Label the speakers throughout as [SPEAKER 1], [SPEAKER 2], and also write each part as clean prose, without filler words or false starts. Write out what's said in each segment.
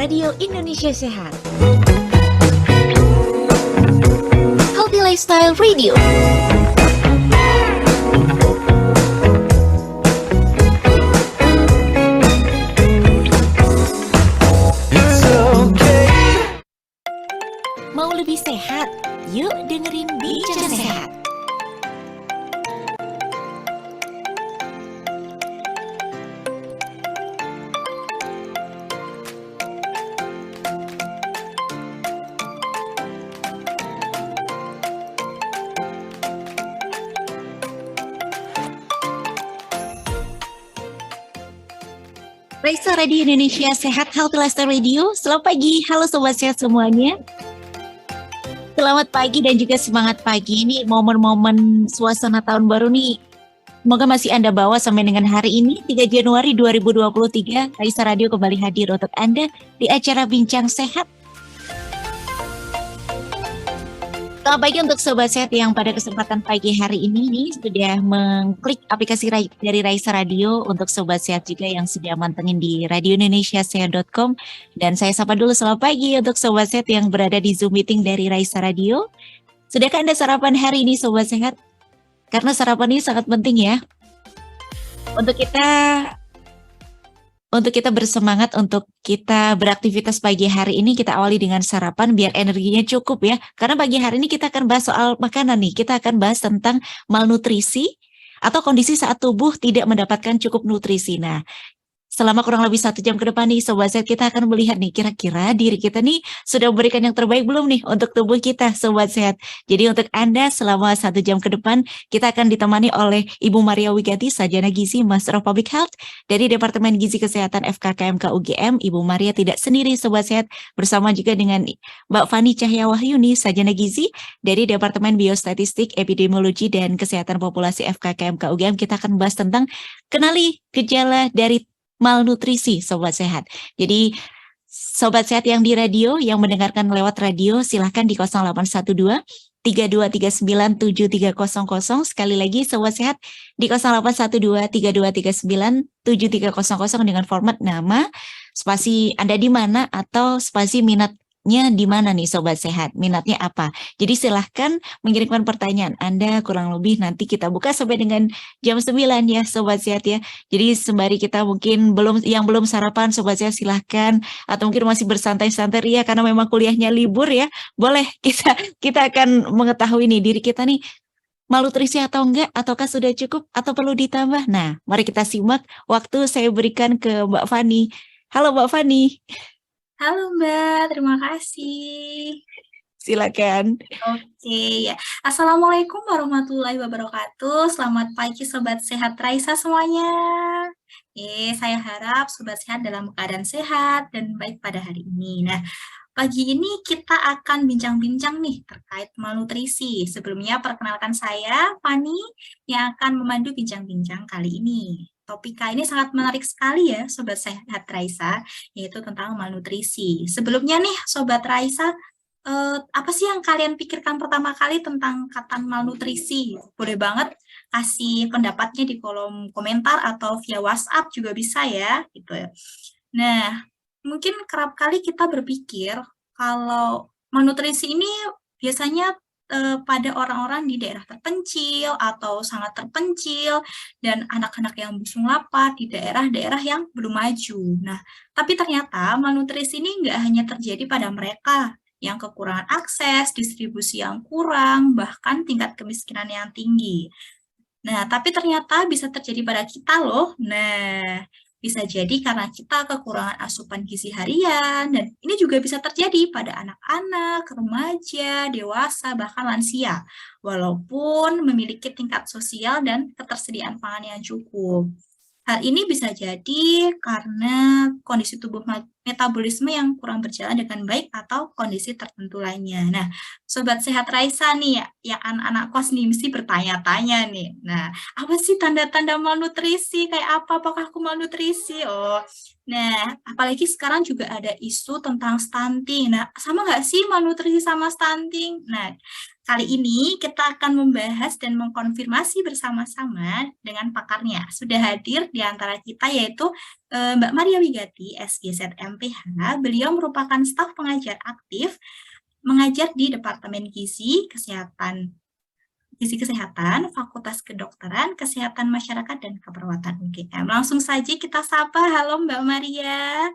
[SPEAKER 1] Radio Indonesia Sehat. Healthy Lifestyle Radio. Mau lebih sehat? Yuk dengerin Bincang Sehat. Raisa Radio Indonesia Sehat, Healthy Lifestyle Radio. Selamat pagi, halo sobat sehat semuanya. Selamat pagi dan juga semangat pagi. Ini momen-momen suasana tahun baru nih. Semoga masih Anda bawa sampai dengan hari ini, 3 Januari 2023. Raisa Radio kembali hadir untuk Anda di acara Bincang Sehat. Selamat pagi untuk sobat sehat yang pada kesempatan pagi hari ini nih sudah mengklik aplikasi dari Raisa Radio, untuk sobat sehat juga yang sudah mantengin di radioindonesiasehat.com. Dan saya sapa dulu selamat pagi untuk sobat sehat yang berada di Zoom meeting dari Raisa Radio. Sudahkah Anda sarapan hari ini sobat sehat? Karena sarapan ini sangat penting ya. Untuk kita bersemangat, untuk kita beraktivitas pagi hari ini, kita awali dengan sarapan biar energinya cukup ya. Karena pagi hari ini kita akan bahas soal makanan nih. Kita akan bahas tentang malnutrisi atau kondisi saat tubuh tidak mendapatkan cukup nutrisi. Nah, selama kurang lebih 1 jam ke depan nih sobat sehat, kita akan melihat nih kira-kira diri kita nih sudah memberikan yang terbaik belum nih untuk tubuh kita sobat sehat. Jadi untuk Anda selama 1 jam ke depan kita akan ditemani oleh Ibu Maria Wigati, Sarjana Gizi, Master of Public Health dari Departemen Gizi Kesehatan FKKMK UGM. Ibu Maria tidak sendiri sobat sehat, bersama juga dengan Mbak Fani Cahyawahyuni, Sarjana Gizi dari Departemen Biostatistik, Epidemiologi dan Kesehatan Populasi FKKMK UGM. Kita akan bahas tentang kenali gejala dari malnutrisi sobat sehat. Jadi sobat sehat yang di radio, yang mendengarkan lewat radio, silahkan di 0812 3239 7300. Sekali lagi sobat sehat di 0812 3239 7300 dengan format nama, spasi Anda di mana, atau spasi minatnya di mana nih sobat sehat, minatnya apa. Jadi silahkan mengirimkan pertanyaan Anda, kurang lebih nanti kita buka sampai dengan jam 9 ya sobat sehat ya. Jadi sembari kita mungkin belum sarapan sobat sehat, silahkan, atau mungkin masih bersantai-santai ya karena memang kuliahnya libur ya, boleh kita akan mengetahui nih diri kita nih malnutrisi atau enggak, ataukah sudah cukup atau perlu ditambah. Nah, mari kita simak. Waktu saya berikan ke Mbak Fani. Halo Mbak Fani.
[SPEAKER 2] Halo Mbak, terima kasih.
[SPEAKER 1] Silakan.
[SPEAKER 2] Oke ya. Assalamualaikum warahmatullahi wabarakatuh. Selamat pagi sobat sehat Raisa semuanya. Saya harap sobat sehat dalam keadaan sehat dan baik pada hari ini. Nah, pagi ini kita akan bincang-bincang nih terkait malnutrisi. Sebelumnya perkenalkan saya Fani yang akan memandu bincang-bincang kali ini. Topik kali ini sangat menarik sekali ya sobat sehat Raisa, yaitu tentang malnutrisi. Sebelumnya nih sobat Raisa, apa sih yang kalian pikirkan pertama kali tentang kata malnutrisi? Boleh banget kasih pendapatnya di kolom komentar atau via WhatsApp juga bisa ya, gitu ya. Nah, mungkin kerap kali kita berpikir kalau malnutrisi ini biasanya pada orang-orang di daerah terpencil atau sangat terpencil dan anak-anak yang busung lapar di daerah-daerah yang belum maju. Nah, tapi ternyata malnutrisi ini nggak hanya terjadi pada mereka yang kekurangan akses, distribusi yang kurang, bahkan tingkat kemiskinan yang tinggi. Nah, tapi ternyata bisa terjadi pada kita loh. Nah, bisa jadi karena kita kekurangan asupan gizi harian, dan ini juga bisa terjadi pada anak-anak, remaja, dewasa, bahkan lansia, walaupun memiliki tingkat sosial dan ketersediaan pangan yang cukup. Hal ini bisa jadi karena kondisi tubuh metabolisme yang kurang berjalan dengan baik atau kondisi tertentu lainnya. Nah, sobat sehat Raisa nih yang anak-anak kos nih mesti bertanya-tanya nih. Nah, apa sih tanda-tanda malnutrisi? Kayak apa? Apakah aku malnutrisi? Nah, apalagi sekarang juga ada isu tentang stunting. Nah, sama nggak sih malnutrisi sama stunting? Nah, Kali ini kita akan membahas dan mengkonfirmasi bersama-sama dengan pakarnya. Sudah hadir di antara kita yaitu Mbak Maria Wigati, SGZ MPH. Beliau merupakan staf pengajar aktif mengajar di Departemen Gizi Kesehatan, Fakultas Kedokteran, Kesehatan Masyarakat, dan Keperawatan UGM. Langsung saja kita sapa. Halo Mbak Maria.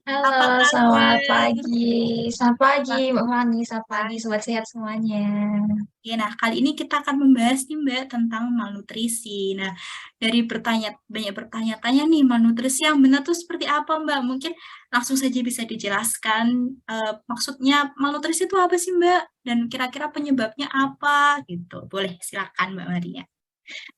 [SPEAKER 2] Apa
[SPEAKER 3] Halo, selamat
[SPEAKER 2] kabar?
[SPEAKER 3] pagi. Selamat pagi, Mbak Fani. Selamat pagi, Sobat Sehat semuanya.
[SPEAKER 2] Ya, nah kali ini kita akan membahas nih Mbak tentang malnutrisi. Nah, dari banyak bertanya-tanya nih, malnutrisi yang benar tuh seperti apa Mbak? Mungkin langsung saja bisa dijelaskan maksudnya malnutrisi itu apa sih Mbak? Dan kira-kira penyebabnya apa gitu. Boleh, silakan Mbak Maria.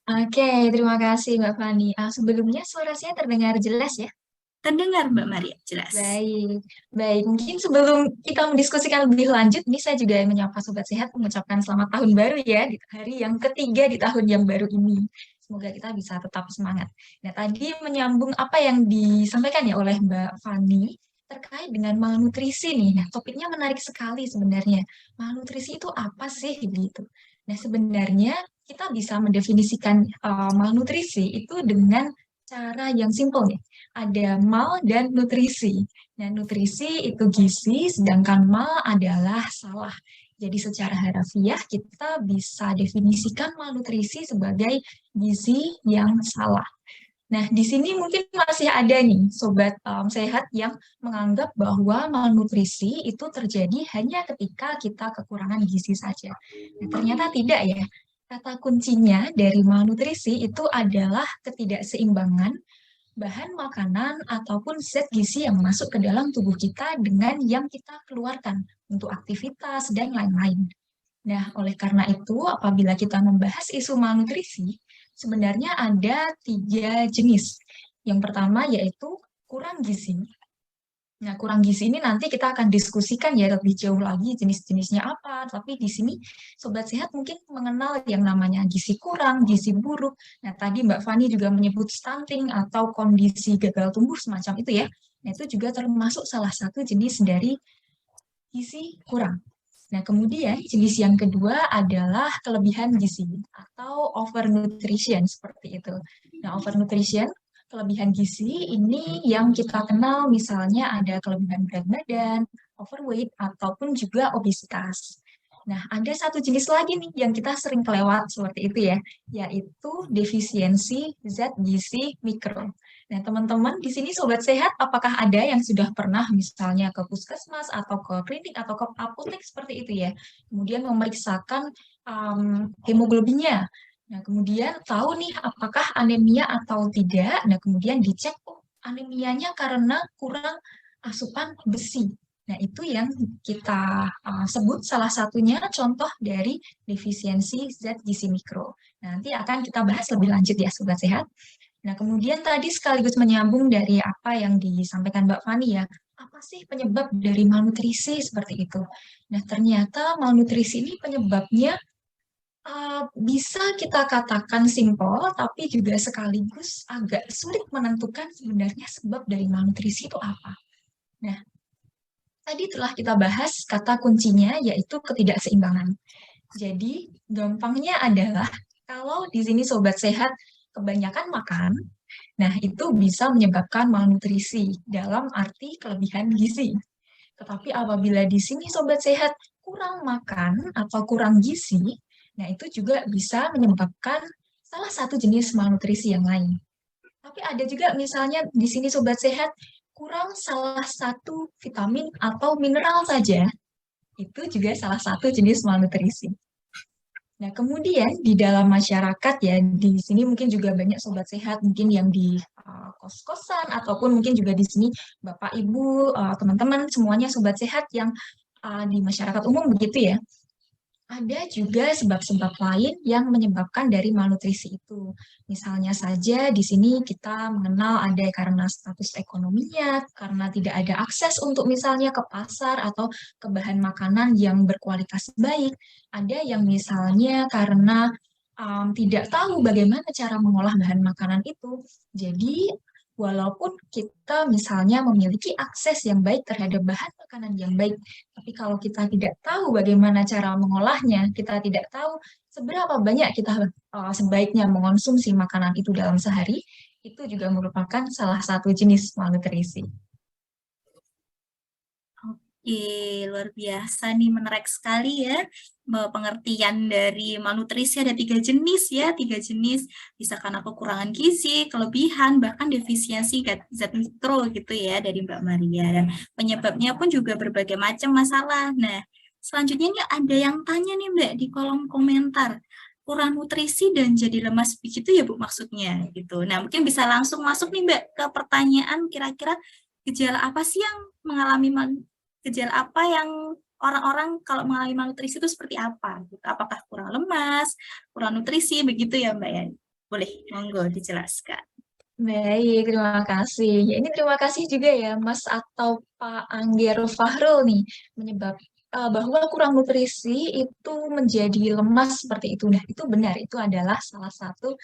[SPEAKER 3] Oke, terima kasih Mbak Fani. Sebelumnya suara saya terdengar jelas ya?
[SPEAKER 2] Terdengar Mbak Maria, jelas.
[SPEAKER 3] Baik, baik. Mungkin sebelum kita mendiskusikan lebih lanjut, bisa juga menyapa Sobat Sehat mengucapkan selamat tahun baru ya, di hari yang ketiga di tahun yang baru ini. Semoga kita bisa tetap semangat. Nah, tadi menyambung apa yang disampaikan ya oleh Mbak Fani terkait dengan malnutrisi nih. Nah, topiknya menarik sekali sebenarnya. Malnutrisi itu apa sih gitu? Nah, sebenarnya kita bisa mendefinisikan malnutrisi itu dengan cara yang simpel nih. Ada mal dan nutrisi. Nah, nutrisi itu gizi, sedangkan mal adalah salah. Jadi secara harafiah kita bisa definisikan malnutrisi sebagai gizi yang salah. Nah, di sini mungkin masih ada nih sobat sehat yang menganggap bahwa malnutrisi itu terjadi hanya ketika kita kekurangan gizi saja. Nah, ternyata tidak ya. Kata kuncinya dari malnutrisi itu adalah ketidakseimbangan bahan makanan ataupun zat gizi yang masuk ke dalam tubuh kita dengan yang kita keluarkan untuk aktivitas dan lain-lain. Nah, oleh karena itu, apabila kita membahas isu malnutrisi, sebenarnya ada 3 jenis. Yang pertama yaitu kurang gizi. Nah, kurang gizi ini nanti kita akan diskusikan ya lebih jauh lagi jenis-jenisnya apa. Tapi di sini Sobat Sehat mungkin mengenal yang namanya gizi kurang, gizi buruk. Nah, tadi Mbak Fani juga menyebut stunting atau kondisi gagal tumbuh semacam itu ya. Nah, itu juga termasuk salah satu jenis dari gizi kurang. Nah, kemudian jenis yang kedua adalah kelebihan gizi atau overnutrition seperti itu. Nah, overnutrition kelebihan gizi ini yang kita kenal misalnya ada kelebihan berat badan, overweight, ataupun juga obesitas. Nah, ada satu jenis lagi nih yang kita sering kelewat seperti itu ya, yaitu defisiensi zat gizi mikro. Nah, teman-teman di sini Sobat Sehat, apakah ada yang sudah pernah misalnya ke puskesmas atau ke klinik atau ke apotek seperti itu ya, kemudian memeriksakan hemoglobinnya. Nah, kemudian tahu nih apakah anemia atau tidak. Nah, kemudian dicek, oh, anemianya karena kurang asupan besi. Nah, itu yang kita sebut salah satunya contoh dari defisiensi zat gizi mikro. Nanti akan kita bahas lebih lanjut ya, Sobat Sehat. Nah, kemudian tadi sekaligus menyambung dari apa yang disampaikan Mbak Fani ya, apa sih penyebab dari malnutrisi seperti itu? Nah, ternyata malnutrisi ini penyebabnya bisa kita katakan simpel, tapi juga sekaligus agak sulit menentukan sebenarnya sebab dari malnutrisi itu apa. Nah, tadi telah kita bahas kata kuncinya yaitu ketidakseimbangan. Jadi, gampangnya adalah kalau di sini Sobat Sehat kebanyakan makan, nah itu bisa menyebabkan malnutrisi dalam arti kelebihan gizi. Tetapi apabila di sini Sobat Sehat kurang makan atau kurang gizi, nah itu juga bisa menyebabkan salah satu jenis malnutrisi yang lain. Tapi ada juga misalnya di sini Sobat Sehat kurang salah satu vitamin atau mineral saja, itu juga salah satu jenis malnutrisi. Nah, kemudian di dalam masyarakat ya, di sini mungkin juga banyak Sobat Sehat mungkin yang di kos-kosan ataupun mungkin juga di sini Bapak, Ibu, teman-teman semuanya Sobat Sehat yang di masyarakat umum begitu ya. Ada juga sebab-sebab lain yang menyebabkan dari malnutrisi itu. Misalnya saja di sini kita mengenal ada karena status ekonominya, karena tidak ada akses untuk misalnya ke pasar atau ke bahan makanan yang berkualitas baik. Ada yang misalnya karena tidak tahu bagaimana cara mengolah bahan makanan itu. Jadi walaupun kita misalnya memiliki akses yang baik terhadap bahan makanan yang baik, Tapi kalau kita tidak tahu bagaimana cara mengolahnya, kita tidak tahu seberapa banyak kita sebaiknya mengonsumsi makanan itu dalam sehari, itu juga merupakan salah satu jenis malnutrisi.
[SPEAKER 2] Oke, luar biasa nih, menarik sekali ya bahwa pengertian dari malnutrisi ada 3 jenis ya, 3 jenis bisa karena kekurangan gizi, kelebihan, bahkan defisiensi zat mikro gitu ya dari Mbak Maria. Dan penyebabnya pun juga berbagai macam masalah. Nah, selanjutnya nih ada yang tanya nih Mbak di kolom komentar, kurang nutrisi dan jadi lemas begitu ya Bu maksudnya gitu. Nah, mungkin bisa langsung masuk nih Mbak ke pertanyaan, kira-kira gejala apa sih yang mengalami gejala apa yang orang-orang kalau mengalami malnutrisi itu seperti apa? Gitu. Apakah kurang lemas, kurang nutrisi, begitu ya Mbak ya? Boleh, monggo dijelaskan.
[SPEAKER 3] Baik, terima kasih. Ya, ini terima kasih juga ya Mas atau Pak Angger Fahrul nih bahwa kurang nutrisi itu menjadi lemas seperti itu. Nah, itu benar, itu adalah salah satu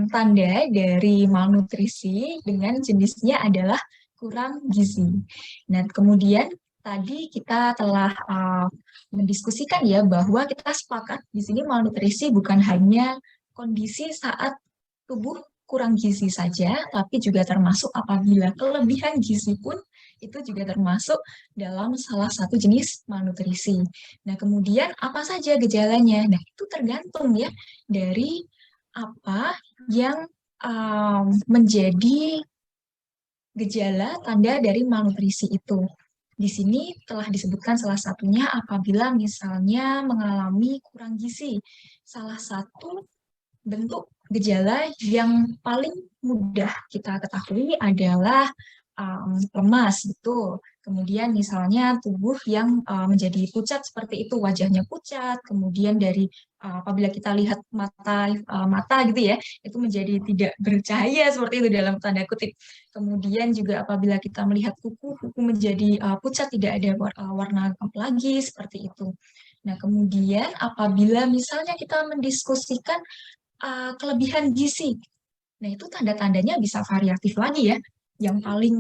[SPEAKER 3] tanda dari malnutrisi dengan jenisnya adalah kurang gizi. Nah, kemudian tadi kita telah mendiskusikan ya bahwa kita sepakat di sini malnutrisi bukan hanya kondisi saat tubuh kurang gizi saja, tapi juga termasuk apabila kelebihan gizi pun itu juga termasuk dalam salah satu jenis malnutrisi. Nah, kemudian apa saja gejalanya? Nah, itu tergantung ya dari apa yang menjadi gejala tanda dari malnutrisi itu. Di sini telah disebutkan salah satunya apabila misalnya mengalami kurang gizi. Salah satu bentuk gejala yang paling mudah kita ketahui adalah lemas, gitu. Kemudian misalnya tubuh yang menjadi pucat seperti itu, wajahnya pucat, kemudian dari apabila kita lihat mata gitu ya, itu menjadi tidak bercahaya seperti itu dalam tanda kutip. Kemudian juga apabila kita melihat kuku menjadi pucat, tidak ada warna lagi seperti itu. Nah, kemudian apabila misalnya kita mendiskusikan kelebihan gizi, nah itu tanda-tandanya bisa variatif lagi ya. Yang paling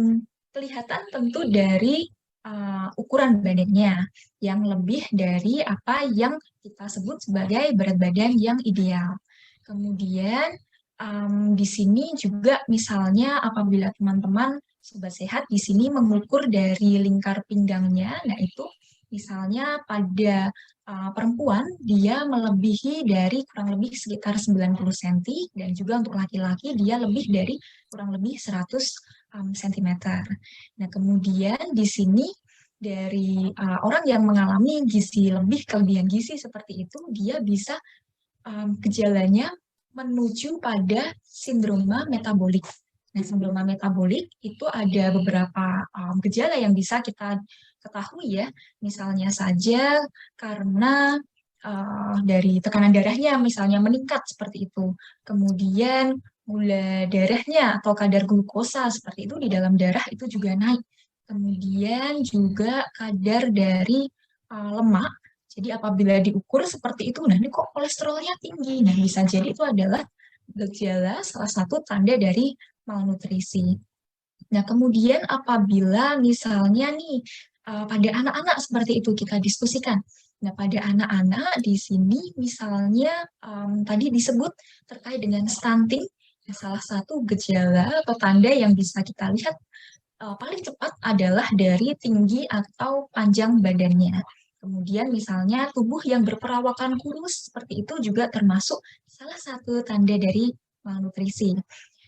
[SPEAKER 3] kelihatan tentu dari ukuran badannya yang lebih dari apa yang kita sebut sebagai berat badan yang ideal. Kemudian di sini juga misalnya apabila teman-teman sobat sehat di sini mengukur dari lingkar pinggangnya, nah itu misalnya pada perempuan dia melebihi dari kurang lebih sekitar 90 cm dan juga untuk laki-laki dia lebih dari kurang lebih 100 cm. Nah, kemudian di sini dari orang yang mengalami gizi lebih, kelebihan gizi seperti itu, dia bisa gejalanya menuju pada sindroma metabolik. Nah, sindroma metabolik itu ada beberapa gejala yang bisa kita ketahui ya. Misalnya saja karena dari tekanan darahnya misalnya meningkat seperti itu. Kemudian gula darahnya atau kadar glukosa seperti itu di dalam darah itu juga naik. Kemudian juga kadar dari lemak. Jadi apabila diukur seperti itu, nah ini kok kolesterolnya tinggi. Nah, bisa jadi itu adalah gejala salah satu tanda dari malnutrisi. Nah, kemudian apabila misalnya nih pada anak-anak seperti itu kita diskusikan. Nah, pada anak-anak di sini misalnya tadi disebut terkait dengan stunting, salah satu gejala atau tanda yang bisa kita lihat paling cepat adalah dari tinggi atau panjang badannya. Kemudian misalnya tubuh yang berperawakan kurus seperti itu juga termasuk salah satu tanda dari malnutrisi.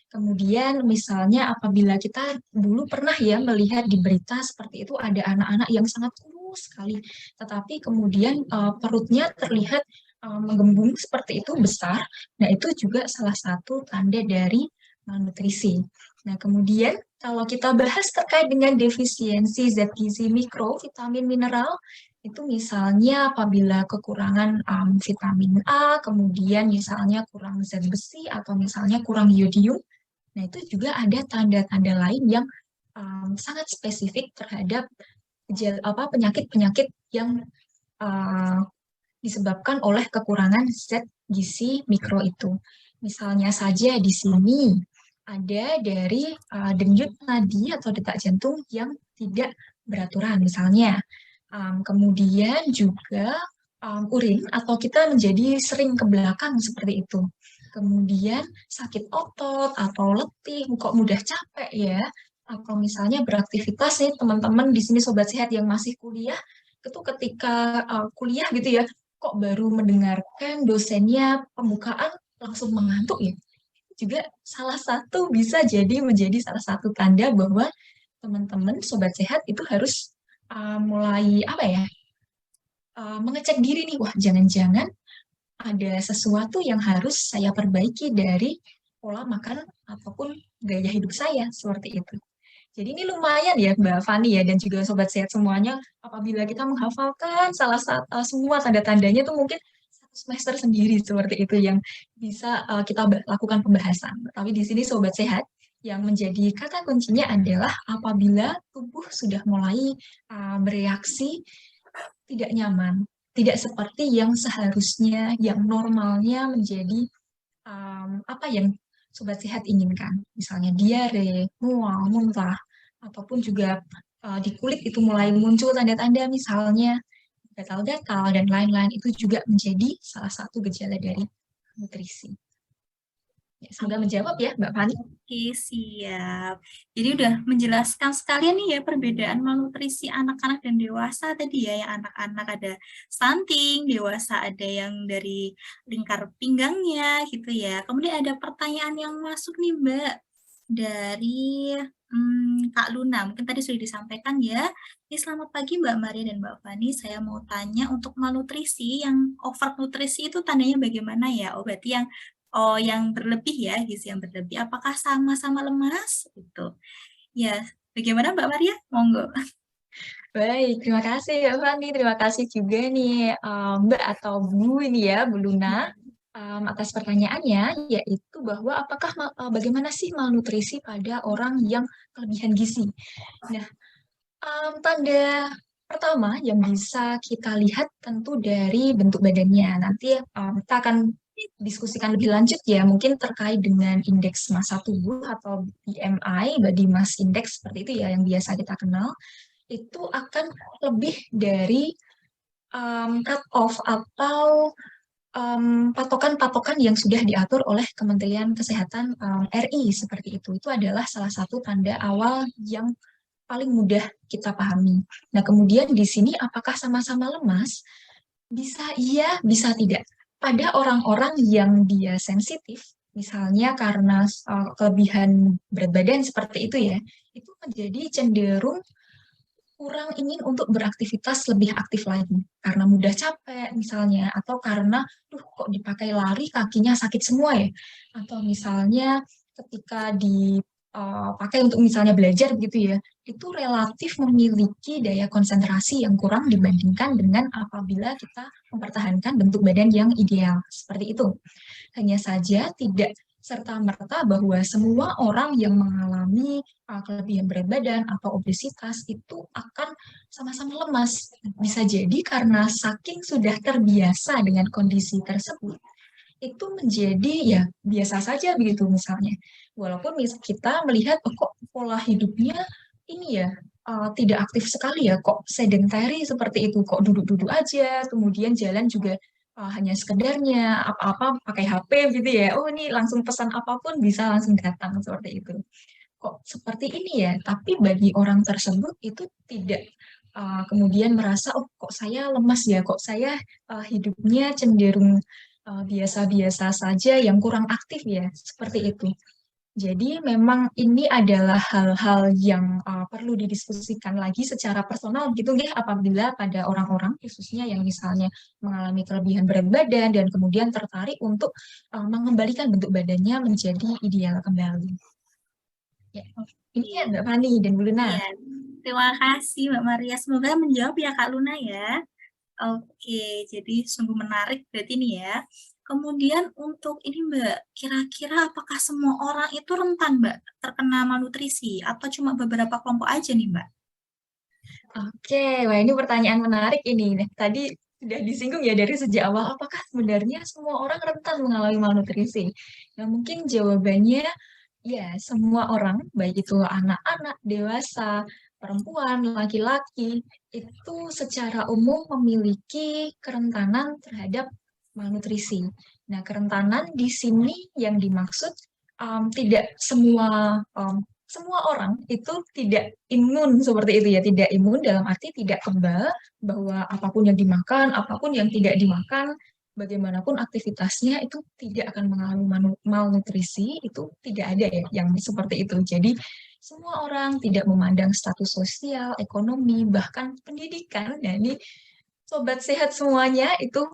[SPEAKER 3] Kemudian misalnya apabila kita dulu pernah ya melihat di berita seperti itu ada anak-anak yang sangat kurus sekali, tetapi kemudian perutnya terlihat menggembung seperti itu besar. Nah, itu juga salah satu tanda dari malnutrisi. Nah, kemudian kalau kita bahas terkait dengan defisiensi zat gizi mikro, vitamin, mineral, itu misalnya apabila kekurangan vitamin A, kemudian misalnya kurang zat besi atau misalnya kurang yodium, nah itu juga ada tanda-tanda lain yang sangat spesifik terhadap penyakit-penyakit yang disebabkan oleh kekurangan zat gizi mikro itu. Misalnya saja di sini ada dari denyut nadi atau detak jantung yang tidak beraturan misalnya. Kemudian juga urin atau kita menjadi sering ke belakang seperti itu. Kemudian sakit otot atau letih, kok mudah capek ya. Atau misalnya beraktivitas nih teman-teman di sini sobat sehat yang masih kuliah, itu ketika kuliah gitu ya, kok baru mendengarkan dosennya pembukaan langsung mengantuk ya. Juga salah satu bisa jadi menjadi salah satu tanda bahwa teman-teman sobat sehat itu harus mulai apa ya, mengecek diri nih, wah jangan-jangan ada sesuatu yang harus saya perbaiki dari pola makan ataupun gaya hidup saya seperti itu. Jadi ini lumayan ya Mbak Fani ya dan juga sobat sehat semuanya, apabila kita menghafalkan salah satu semua tanda-tandanya tuh mungkin satu semester sendiri seperti itu yang bisa kita lakukan pembahasan. Tapi di sini sobat sehat yang menjadi kata kuncinya adalah apabila tubuh sudah mulai bereaksi tidak nyaman, tidak seperti yang seharusnya, yang normalnya menjadi apa yang sobat sehat inginkan. Misalnya diare, mual, muntah, ataupun juga di kulit itu mulai muncul tanda-tanda misalnya gatal-gatal dan lain-lain, itu juga menjadi salah satu gejala dari nutrisi. Ya, semoga menjawab ya Mbak Fani.
[SPEAKER 2] Oke, siap. Jadi udah menjelaskan sekalian nih ya perbedaan malnutrisi anak-anak dan dewasa tadi ya. Yang anak-anak ada stunting, dewasa ada yang dari lingkar pinggangnya gitu ya. Kemudian ada pertanyaan yang masuk nih Mbak dari Kak Luna. Mungkin tadi sudah disampaikan ya. Ini selamat pagi Mbak Maria dan Mbak Fani. Saya mau tanya untuk malnutrisi, yang overnutrisi itu tandanya bagaimana ya? Oh berarti yang berlebih ya, gizi yang berlebih. Apakah sama-sama lemas? Gitu. Ya, bagaimana Mbak Maria? Monggo.
[SPEAKER 3] Baik, terima kasih Mbak Fani. Terima kasih juga nih Mbak atau Bu ini ya, Bu Luna, atas pertanyaannya, yaitu bahwa apakah bagaimana sih malnutrisi pada orang yang kelebihan gizi? Nah, tanda pertama yang bisa kita lihat tentu dari bentuk badannya. Nanti kita akan diskusikan lebih lanjut ya, mungkin terkait dengan indeks massa tubuh atau BMI, Body Mass Index seperti itu ya, yang biasa kita kenal. Itu akan lebih dari cut off atau patokan-patokan yang sudah diatur oleh Kementerian Kesehatan RI seperti itu. Itu adalah salah satu tanda awal yang paling mudah kita pahami. Nah, kemudian di sini apakah sama-sama lemas? Bisa iya, bisa tidak. Pada orang-orang yang dia sensitif, misalnya karena kelebihan berat badan seperti itu ya, itu menjadi cenderung kurang ingin untuk beraktivitas lebih aktif lagi karena mudah capek misalnya, atau karena kok dipakai lari kakinya sakit semua ya, atau misalnya ketika dipakai untuk misalnya belajar gitu ya, itu relatif memiliki daya konsentrasi yang kurang dibandingkan dengan apabila kita mempertahankan bentuk badan yang ideal seperti itu. Hanya saja tidak serta-merta bahwa semua orang yang mengalami kelebihan berat badan atau obesitas itu akan sama-sama lemas. Bisa jadi karena saking sudah terbiasa dengan kondisi tersebut, itu menjadi ya biasa saja begitu misalnya. Walaupun kita melihat kok pola hidupnya ini ya tidak aktif sekali ya, kok sedentary seperti itu, kok duduk-duduk aja, kemudian jalan juga hanya sekedarnya, apa-apa pakai HP gitu ya. Oh ini langsung pesan apapun bisa langsung datang seperti itu. Kok seperti ini ya, tapi bagi orang tersebut itu tidak kemudian merasa, oh kok saya lemas ya, kok saya hidupnya cenderung biasa-biasa saja yang kurang aktif ya, seperti itu. Jadi memang ini adalah hal-hal yang perlu didiskusikan lagi secara personal gitu ya, apabila pada orang-orang khususnya yang misalnya mengalami kelebihan berat badan dan kemudian tertarik untuk mengembalikan bentuk badannya menjadi ideal kembali. Ya, ini ya Mbak Fani dan Bu Luna.
[SPEAKER 2] Ya, terima kasih Mbak Maria. Semoga menjawab ya Kak Luna ya. Oke, jadi sungguh menarik berarti ini ya. Kemudian untuk ini Mbak, kira-kira apakah semua orang itu rentan Mbak terkena malnutrisi atau cuma beberapa kelompok aja nih Mbak?
[SPEAKER 3] Oke, wah ini pertanyaan menarik ini. Nah, tadi sudah disinggung ya dari sejak awal, apakah sebenarnya semua orang rentan mengalami malnutrisi? Nah, mungkin jawabannya ya semua orang, baik itu anak-anak, dewasa, perempuan, laki-laki, itu secara umum memiliki kerentanan terhadap malnutrisi. Nah, kerentanan di sini yang dimaksud tidak semua orang itu tidak imun seperti itu ya, tidak imun dalam arti tidak kebal bahwa apapun yang dimakan, apapun yang tidak dimakan, bagaimanapun aktivitasnya itu tidak akan mengalami malnutrisi, itu tidak ada ya yang seperti itu. Jadi semua orang tidak memandang status sosial, ekonomi, bahkan pendidikan. Nah, ini sobat sehat semuanya itu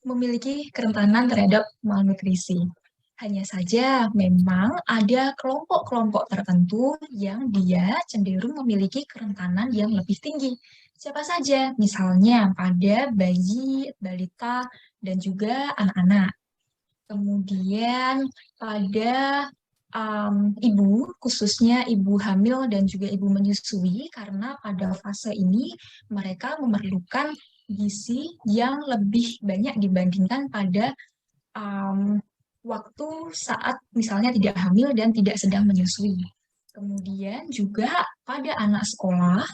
[SPEAKER 3] memiliki kerentanan terhadap malnutrisi. Hanya saja memang ada kelompok-kelompok tertentu yang dia cenderung memiliki kerentanan yang lebih tinggi. Siapa saja? Misalnya pada bayi, balita, dan juga anak-anak. Kemudian pada ibu, khususnya ibu hamil dan juga ibu menyusui, karena pada fase ini mereka memerlukan gizi yang lebih banyak dibandingkan pada waktu saat misalnya tidak hamil dan tidak sedang menyusui. Kemudian juga pada anak sekolah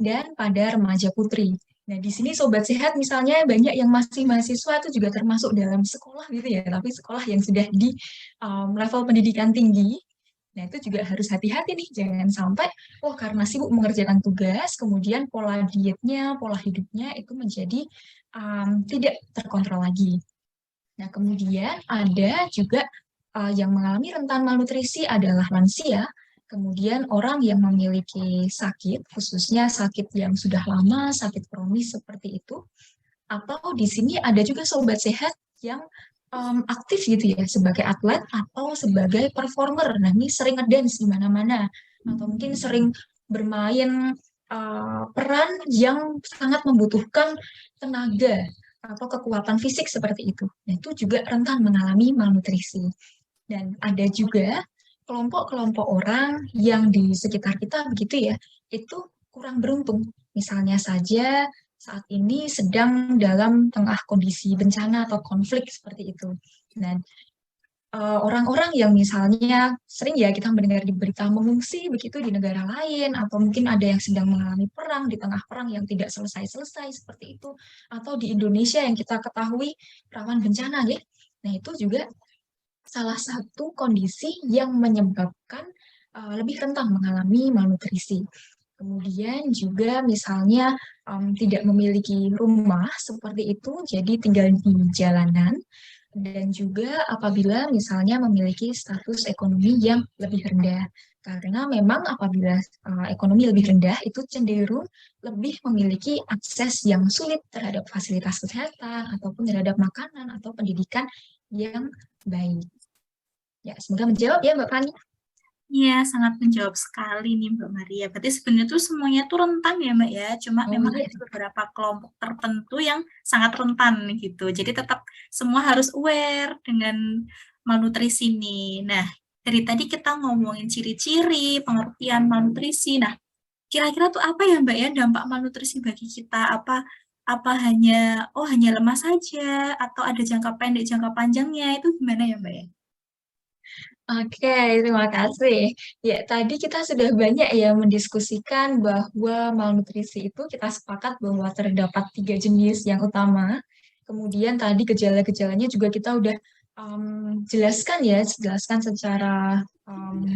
[SPEAKER 3] dan pada remaja putri. Nah, di sini sobat sehat misalnya banyak yang masih mahasiswa itu juga termasuk dalam sekolah gitu ya, tapi sekolah yang sudah di level pendidikan tinggi. Nah, itu juga harus hati-hati nih, jangan sampai, karena sibuk mengerjakan tugas, kemudian pola dietnya, pola hidupnya itu menjadi tidak terkontrol lagi. Nah, kemudian ada juga yang mengalami rentan malnutrisi adalah lansia, kemudian orang yang memiliki sakit, khususnya sakit yang sudah lama, sakit kronis seperti itu, atau di sini ada juga sobat sehat yang aktif gitu ya, sebagai atlet atau sebagai performer. Nah, ini sering ngedance di mana-mana, atau mungkin sering bermain peran yang sangat membutuhkan tenaga atau kekuatan fisik seperti itu. Nah, itu juga rentan mengalami malnutrisi. Dan ada juga kelompok-kelompok orang yang di sekitar kita begitu ya, itu kurang beruntung. Misalnya saja saat ini sedang dalam tengah kondisi bencana atau konflik seperti itu. Dan orang-orang yang misalnya sering ya kita mendengar di berita mengungsi begitu di negara lain, atau mungkin ada yang sedang mengalami perang di tengah perang yang tidak selesai-selesai seperti itu, atau di Indonesia yang kita ketahui rawan bencana ya. Nah, itu juga salah satu kondisi yang menyebabkan lebih rentan mengalami malnutrisi. Kemudian juga misalnya tidak memiliki rumah seperti itu, jadi tinggal di jalanan. Dan juga apabila misalnya memiliki status ekonomi yang lebih rendah. Karena memang apabila ekonomi lebih rendah, itu cenderung lebih memiliki akses yang sulit terhadap fasilitas kesehatan, ataupun terhadap makanan atau pendidikan yang baik. Ya, semoga menjawab ya Mbak Fani.
[SPEAKER 2] Iya, sangat menjawab sekali nih Mbak Maria. Berarti sebenarnya tuh semuanya tuh rentan ya Mbak ya. Cuma memang
[SPEAKER 3] iya.
[SPEAKER 2] ada beberapa kelompok tertentu yang sangat rentan gitu. Jadi tetap semua harus aware dengan malnutrisi nih. Nah, dari tadi kita ngomongin ciri-ciri, pengertian malnutrisi. Nah, kira-kira tuh apa ya Mbak ya dampak malnutrisi bagi kita? Apa hanya lemas saja atau ada jangka pendek, jangka panjangnya? Itu gimana ya Mbak ya?
[SPEAKER 3] Oke, terima kasih. Ya, tadi kita sudah banyak ya mendiskusikan bahwa malnutrisi itu kita sepakat bahwa terdapat 3 jenis yang utama. Kemudian tadi gejala-gejalanya juga kita udah jelaskan secara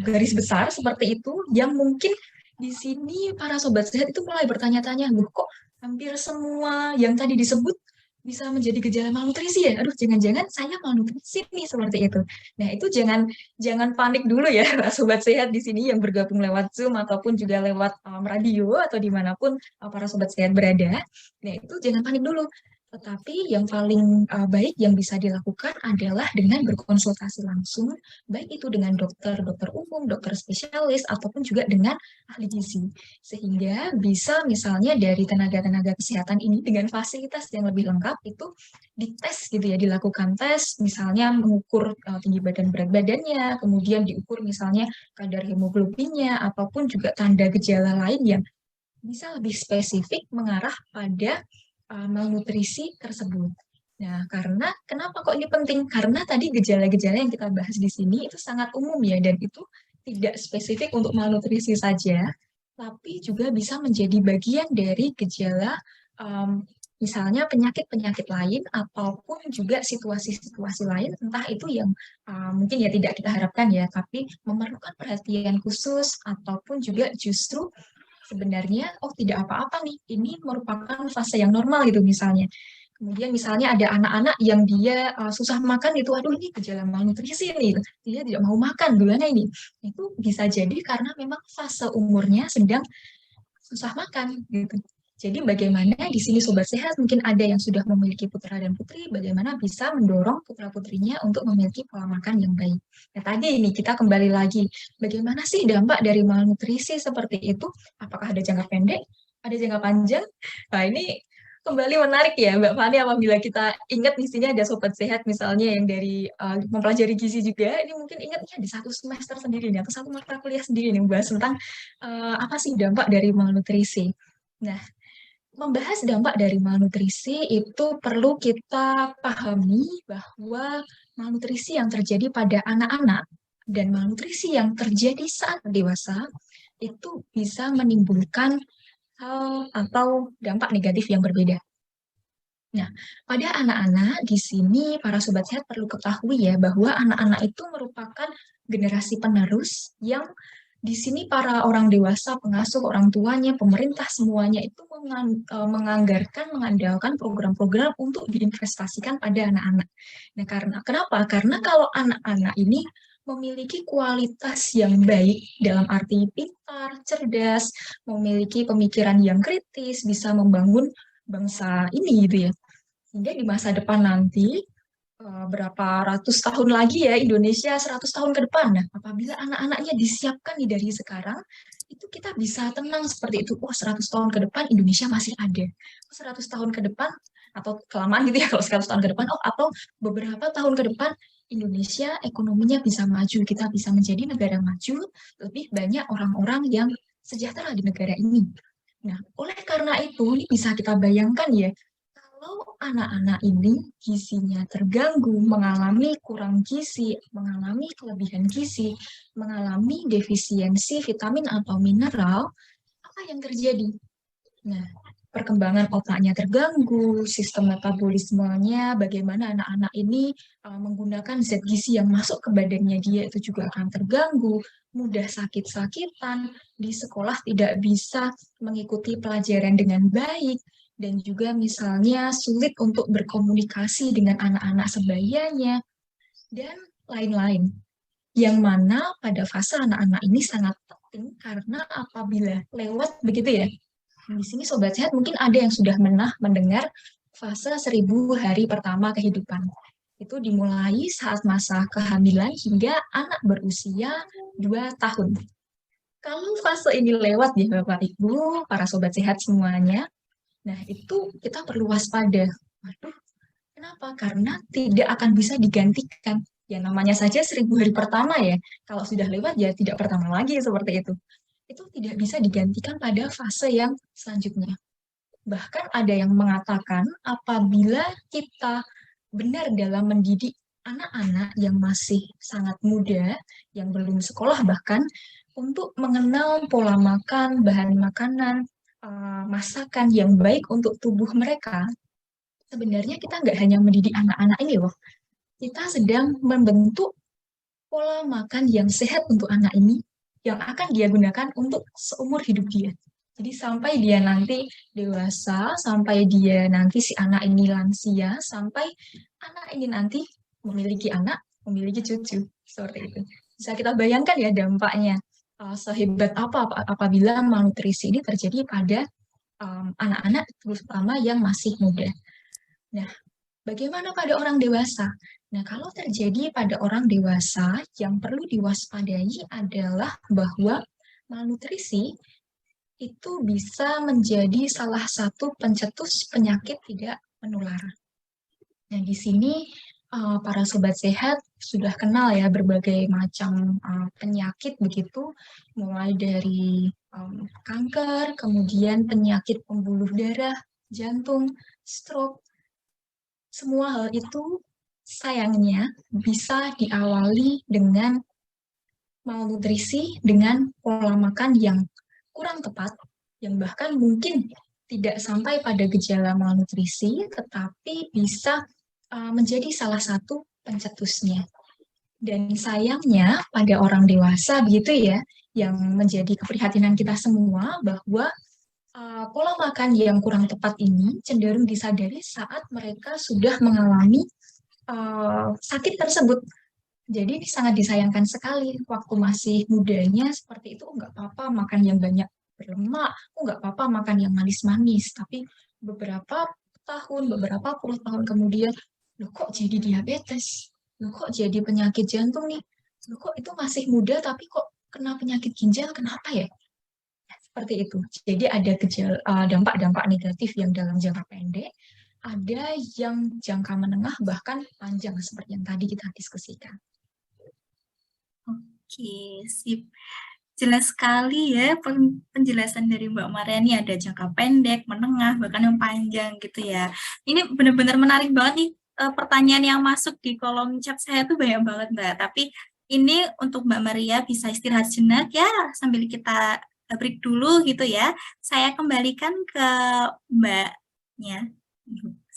[SPEAKER 3] garis besar seperti itu, yang mungkin di sini para sobat sehat itu mulai bertanya-tanya, loh kok hampir semua yang tadi disebut bisa menjadi gejala malnutrisi ya? Aduh, jangan-jangan saya malnutrisi nih seperti itu. Nah, itu jangan panik dulu ya, sobat sehat di sini yang bergabung lewat Zoom ataupun juga lewat radio atau dimanapun para sobat sehat berada. Nah, itu jangan panik dulu. Tetapi yang paling baik yang bisa dilakukan adalah dengan berkonsultasi langsung, baik itu dengan dokter umum, dokter spesialis, ataupun juga dengan ahli gizi. Sehingga bisa misalnya dari tenaga-tenaga kesehatan ini dengan fasilitas yang lebih lengkap itu dites gitu ya, dilakukan tes, misalnya mengukur tinggi badan berat badannya, kemudian diukur misalnya kadar hemoglobinnya, ataupun juga tanda gejala lain yang bisa lebih spesifik mengarah pada malnutrisi tersebut. Nah, karena kenapa kok ini penting? Karena tadi gejala-gejala yang kita bahas di sini itu sangat umum ya, dan itu tidak spesifik untuk malnutrisi saja. tapi juga bisa menjadi bagian dari gejala misalnya penyakit-penyakit lain ataupun juga situasi-situasi lain, entah itu yang mungkin ya tidak kita harapkan ya, tapi memerlukan perhatian khusus ataupun juga justru sebenarnya oh tidak apa-apa nih, ini merupakan fase yang normal gitu misalnya. Kemudian misalnya ada anak-anak yang dia susah makan itu, aduh ini gejala malnutrisi nih, dia tidak mau makan gimana ini? Itu bisa jadi karena memang fase umurnya sedang susah makan gitu. Jadi bagaimana di sini Sobat Sehat mungkin ada yang sudah memiliki putra dan putri, bagaimana bisa mendorong putra-putrinya untuk memiliki pola makan yang baik. Nah tadi ini kita kembali lagi, bagaimana sih dampak dari malnutrisi seperti itu? Apakah ada jangka pendek, ada jangka panjang? Nah ini kembali menarik ya Mbak Fani apabila kita ingat di sini ada Sobat Sehat misalnya yang dari mempelajari gizi juga, ini mungkin ingatnya di satu semester sendiri nih, atau satu mata kuliah sendiri nih, membahas tentang apa sih dampak dari malnutrisi. Nah, membahas dampak dari malnutrisi itu perlu kita pahami bahwa malnutrisi yang terjadi pada anak-anak dan malnutrisi yang terjadi saat dewasa itu bisa menimbulkan hal atau dampak negatif yang berbeda. Nah, pada anak-anak di sini para sobat sehat perlu ketahui ya bahwa anak-anak itu merupakan generasi penerus yang di sini para orang dewasa, pengasuh, orang tuanya, pemerintah semuanya itu menganggarkan, mengandalkan program-program untuk diinvestasikan pada anak-anak. Nah, kenapa? Karena kalau anak-anak ini memiliki kualitas yang baik dalam arti pintar, cerdas, memiliki pemikiran yang kritis, bisa membangun bangsa ini gitu ya. Sehingga di masa depan nanti berapa ratus tahun lagi ya Indonesia 100 tahun ke depan. Nah, apabila anak-anaknya disiapkan nih dari sekarang, itu kita bisa tenang seperti itu. Oh, 100 tahun ke depan Indonesia masih ada. 100 tahun ke depan atau kelamaan gitu ya kalau 100 tahun ke depan, oh atau beberapa tahun ke depan Indonesia ekonominya bisa maju, kita bisa menjadi negara maju, lebih banyak orang-orang yang sejahtera di negara ini. Nah, oleh karena itu, ini bisa kita bayangkan ya, kalau anak-anak ini gizinya terganggu, mengalami kurang gizi, mengalami kelebihan gizi, mengalami defisiensi vitamin atau mineral, apa yang terjadi? Nah, perkembangan otaknya terganggu, sistem metabolismenya, bagaimana anak-anak ini menggunakan zat gizi yang masuk ke badannya dia itu juga akan terganggu, mudah sakit-sakitan, di sekolah tidak bisa mengikuti pelajaran dengan baik, dan juga misalnya sulit untuk berkomunikasi dengan anak-anak sebayanya, dan lain-lain. Yang mana pada fase anak-anak ini sangat penting karena apabila lewat begitu ya, di sini Sobat Sehat mungkin ada yang sudah mendengar fase 1000 hari pertama kehidupan. Itu dimulai saat masa kehamilan hingga anak berusia 2 tahun. Kalau fase ini lewat ya Bapak Ibu, para Sobat Sehat semuanya, nah itu kita perlu waspada. Waduh, kenapa? Karena tidak akan bisa digantikan. Ya namanya saja 1000 hari pertama ya. Kalau sudah lewat ya tidak pertama lagi seperti itu. Itu tidak bisa digantikan pada fase yang selanjutnya. Bahkan ada yang mengatakan apabila kita benar dalam mendidik anak-anak yang masih sangat muda, yang belum sekolah bahkan, untuk mengenal pola makan, bahan makanan, masakan yang baik untuk tubuh mereka, sebenarnya kita nggak hanya mendidik anak-anak ini loh, kita sedang membentuk pola makan yang sehat untuk anak ini, yang akan dia gunakan untuk seumur hidup dia. Jadi sampai dia nanti dewasa, sampai dia nanti si anak ini lansia, sampai anak ini nanti memiliki anak, memiliki cucu, seperti itu. Bisa kita bayangkan ya dampaknya, sehebat apa apabila malnutrisi ini terjadi pada anak-anak terutama yang masih muda. Nah, bagaimana pada orang dewasa? Nah, kalau terjadi pada orang dewasa, yang perlu diwaspadai adalah bahwa malnutrisi itu bisa menjadi salah satu pencetus penyakit tidak menular. Nah, di sini para sobat sehat sudah kenal ya berbagai macam penyakit begitu, mulai dari kanker, kemudian penyakit pembuluh darah, jantung, stroke. Semua hal itu sayangnya bisa diawali dengan malnutrisi, dengan pola makan yang kurang tepat, yang bahkan mungkin tidak sampai pada gejala malnutrisi, tetapi bisa menjadi salah satu pencetusnya. Dan sayangnya pada orang dewasa begitu ya, yang menjadi keprihatinan kita semua bahwa pola makan yang kurang tepat ini cenderung disadari saat mereka sudah mengalami sakit tersebut. Jadi ini sangat disayangkan sekali waktu masih mudanya seperti itu, nggak apa-apa makan yang banyak berlemak, nggak apa-apa makan yang manis-manis. Tapi beberapa puluh tahun kemudian, loh kok jadi diabetes? Loh kok jadi penyakit jantung nih? Loh kok itu masih muda tapi kok kena penyakit ginjal, kenapa ya? Seperti itu. Jadi ada dampak-dampak negatif yang dalam jangka pendek, ada yang jangka menengah bahkan panjang seperti yang tadi kita diskusikan.
[SPEAKER 2] Oke, sip. Jelas sekali ya penjelasan dari Mbak Mariani, ada jangka pendek, menengah, bahkan yang panjang gitu ya. Ini benar-benar menarik banget nih, pertanyaan yang masuk di kolom chat saya tuh banyak banget Mbak. Tapi ini untuk Mbak Maria bisa istirahat sejenak ya, sambil kita break dulu gitu ya. Saya kembalikan ke Mbaknya.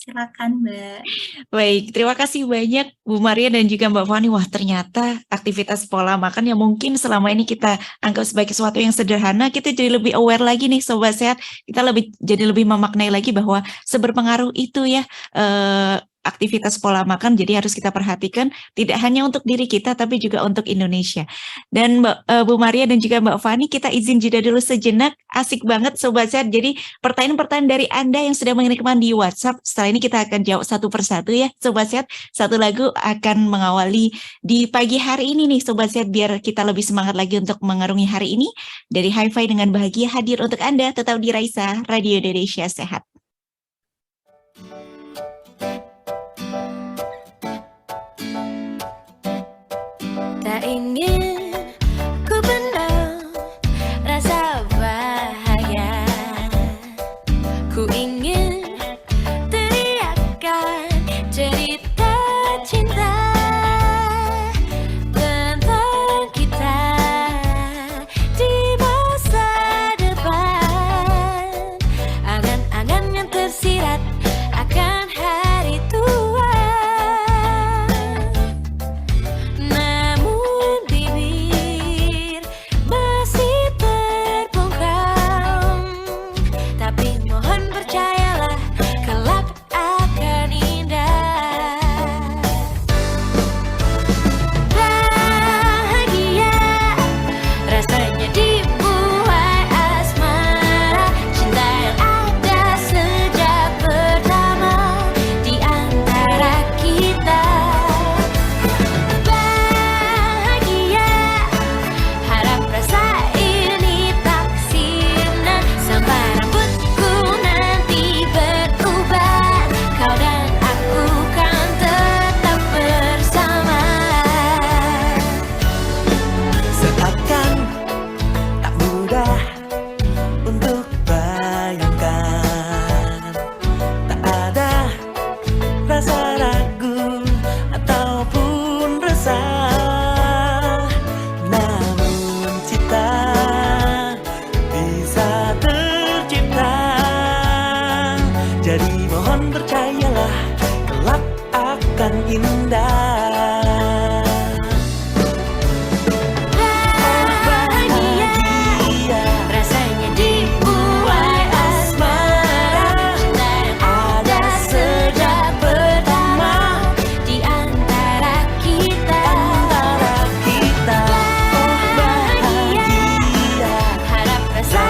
[SPEAKER 2] Silakan Mbak.
[SPEAKER 1] Baik, terima kasih banyak Bu Maria dan juga Mbak Fani. Wah, ternyata aktivitas pola makan yang mungkin selama ini kita anggap sebagai sesuatu yang sederhana, kita jadi lebih aware lagi nih Sobat Sehat. Kita jadi lebih memaknai lagi bahwa seberpengaruh itu ya aktivitas pola makan, jadi harus kita perhatikan tidak hanya untuk diri kita tapi juga untuk Indonesia. Dan Bu Maria dan juga Mbak Fani, kita izin jeda dulu sejenak. Asik banget Sobat Sehat. Jadi pertanyaan-pertanyaan dari Anda yang sudah mengirimkan di WhatsApp, setelah ini kita akan jawab satu persatu ya Sobat Sehat. Satu lagu akan mengawali di pagi hari ini nih Sobat Sehat, biar kita lebih semangat lagi untuk mengarungi hari ini. Dari Hi-Fi dengan bahagia hadir untuk Anda, tetap di Raisa Radio Indonesia Sehat.
[SPEAKER 4] Tak ingin ku pendam rasa bahagia, ku ingin teriakan cerita cinta tentang kita di masa depan. Angan-angan yang tersirat akan hari tua, namun bibir masih terbungkam. Tapi mohon percayalah, kelak akan indah. Bahagia rasanya dibuai asmara, cinta yang ada sejak pertama di antara kita. Bahagia, harap rasa ini tak sirna sampai rambutku nanti berubah. Kau dan aku kan tetap bersama.
[SPEAKER 5] Seakan tak mudah untuk bayangkan, tak ada rasa ragu ataupun resah, namun cita bisa tercipta. Jadi mohon percayalah, kelak akan indah.
[SPEAKER 4] Bahagia rasanya dibuai asmara, cinta yang ada sejak pertama di antara kita. Bahagia, harap rasa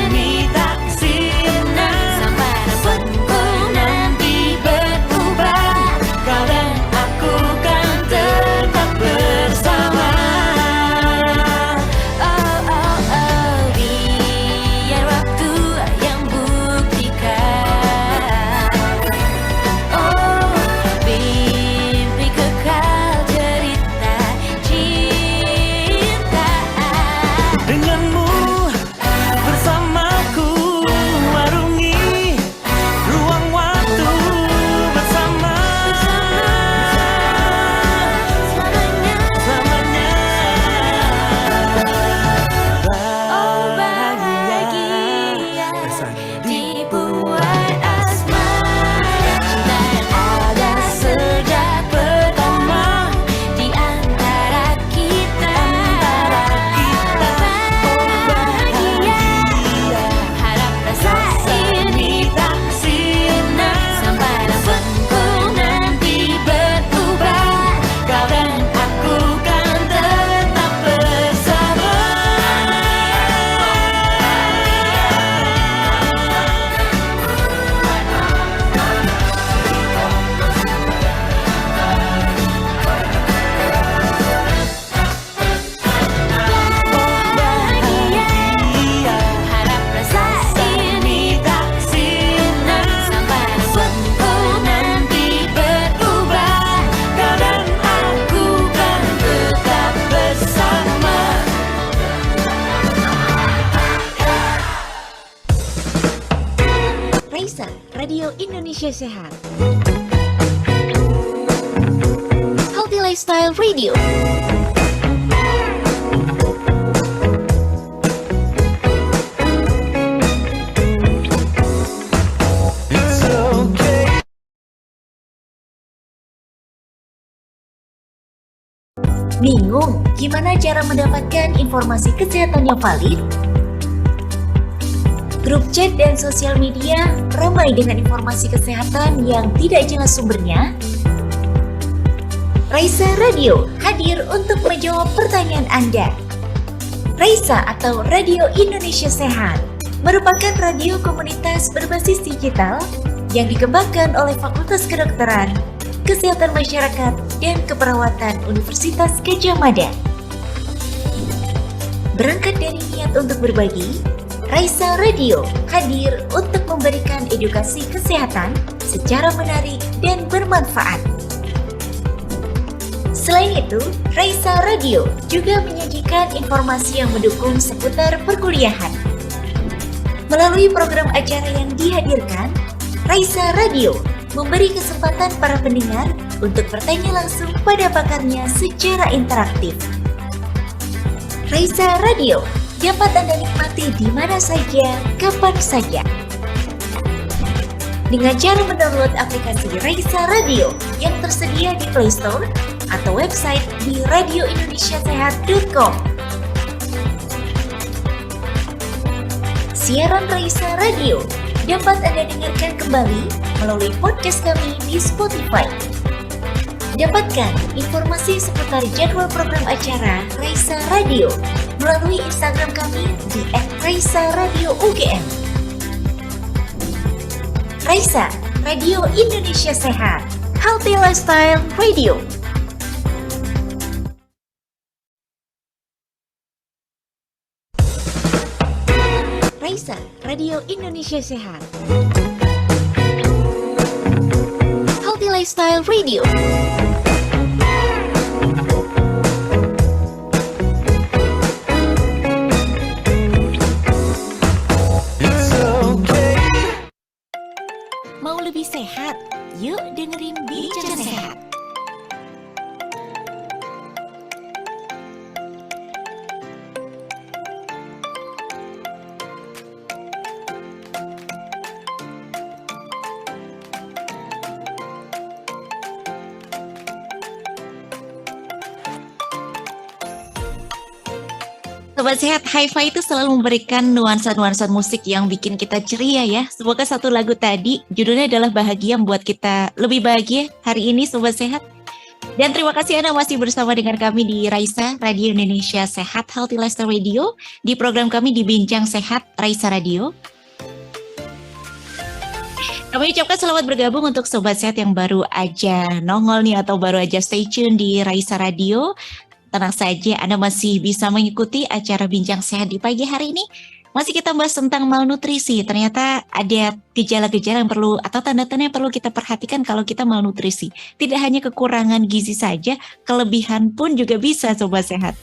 [SPEAKER 4] ini tak sirna sampai rambutku nanti berubah. Kau dan aku kan
[SPEAKER 1] Indonesia Sehat. Healthy Lifestyle Radio.
[SPEAKER 5] It's okay.
[SPEAKER 1] Bingung gimana cara mendapatkan informasi kesehatan yang valid? Grup chat dan sosial media ramai dengan informasi kesehatan yang tidak jelas sumbernya. Raisa Radio hadir untuk menjawab pertanyaan Anda. Raisa atau Radio Indonesia Sehat merupakan radio komunitas berbasis digital yang dikembangkan oleh Fakultas Kedokteran, Kesehatan Masyarakat, dan Keperawatan Universitas Gadjah Mada. Berangkat dari niat untuk berbagi, Raisa Radio hadir untuk memberikan edukasi kesehatan secara menarik dan bermanfaat. Selain itu, Raisa Radio juga menyajikan informasi yang mendukung seputar perkuliahan. Melalui program acara yang dihadirkan, Raisa Radio memberi kesempatan para pendengar untuk bertanya langsung pada pakarnya secara interaktif. Raisa Radio dapat Anda nikmati di mana saja, kapan saja. Dengan cara mendownload aplikasi Raisa Radio yang tersedia di Play Store atau website di radioindonesiasehat.com. Siaran Raisa Radio dapat Anda dengarkan kembali melalui podcast kami di Spotify. Dapatkan informasi seputar jadwal program acara Raisa Radio melalui Instagram kami di @raisa_radio_ugm. Raisa, Radio Indonesia Sehat, Healthy Lifestyle Radio. Raisa, Radio Indonesia Sehat, Healthy Lifestyle Radio.
[SPEAKER 5] It's okay.
[SPEAKER 1] Mau lebih sehat? Yuk dengerin Bincang Sehat. Sobat Sehat, Hi-Fi itu selalu memberikan nuansa-nuansa musik yang bikin kita ceria ya. Semoga satu lagu tadi judulnya adalah Bahagia membuat kita lebih bahagia hari ini Sobat Sehat. Dan terima kasih Anda masih bersama dengan kami di Raisa, Radio Indonesia Sehat, Healthy Lifestyle Radio, di program kami di Bincang Sehat Raisa Radio. Kami ucapkan selamat bergabung untuk Sobat Sehat yang baru aja nongol nih atau baru aja stay tune di Raisa Radio. Tenang saja, Anda masih bisa mengikuti acara Bincang Sehat di pagi hari ini. Masih kita bahas tentang malnutrisi. Ternyata ada gejala-gejala yang perlu atau tanda-tanda yang perlu kita perhatikan kalau kita malnutrisi. Tidak hanya kekurangan gizi saja, kelebihan pun juga bisa Sobat Sehat.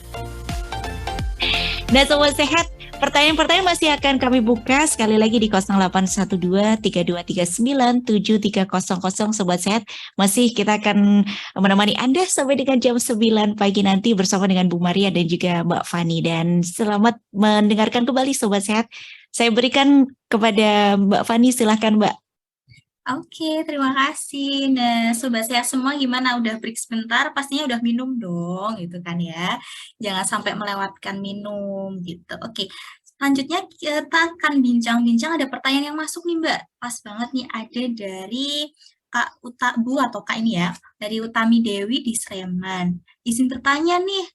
[SPEAKER 1] Nah Sobat Sehat, pertanyaan-pertanyaan masih akan kami buka sekali lagi di 0812-3239-7300 Sobat Sehat. Masih kita akan menemani Anda sampai dengan jam 9 pagi nanti bersama dengan Bu Maria dan juga Mbak Fani. Dan selamat mendengarkan kembali Sobat Sehat. Saya berikan kepada Mbak Fani, silahkan Mbak.
[SPEAKER 2] Oke, terima kasih. Nah, Sobat Sehat semua gimana? Udah break sebentar? Pastinya udah minum dong, gitu kan ya. Jangan sampai melewatkan minum, gitu. Oke, selanjutnya kita akan bincang-bincang. Ada pertanyaan yang masuk nih, Mbak. Pas banget nih, ada dari Kak Bu atau Kak ini ya, dari Utami Dewi di Sleman. Izin bertanya nih,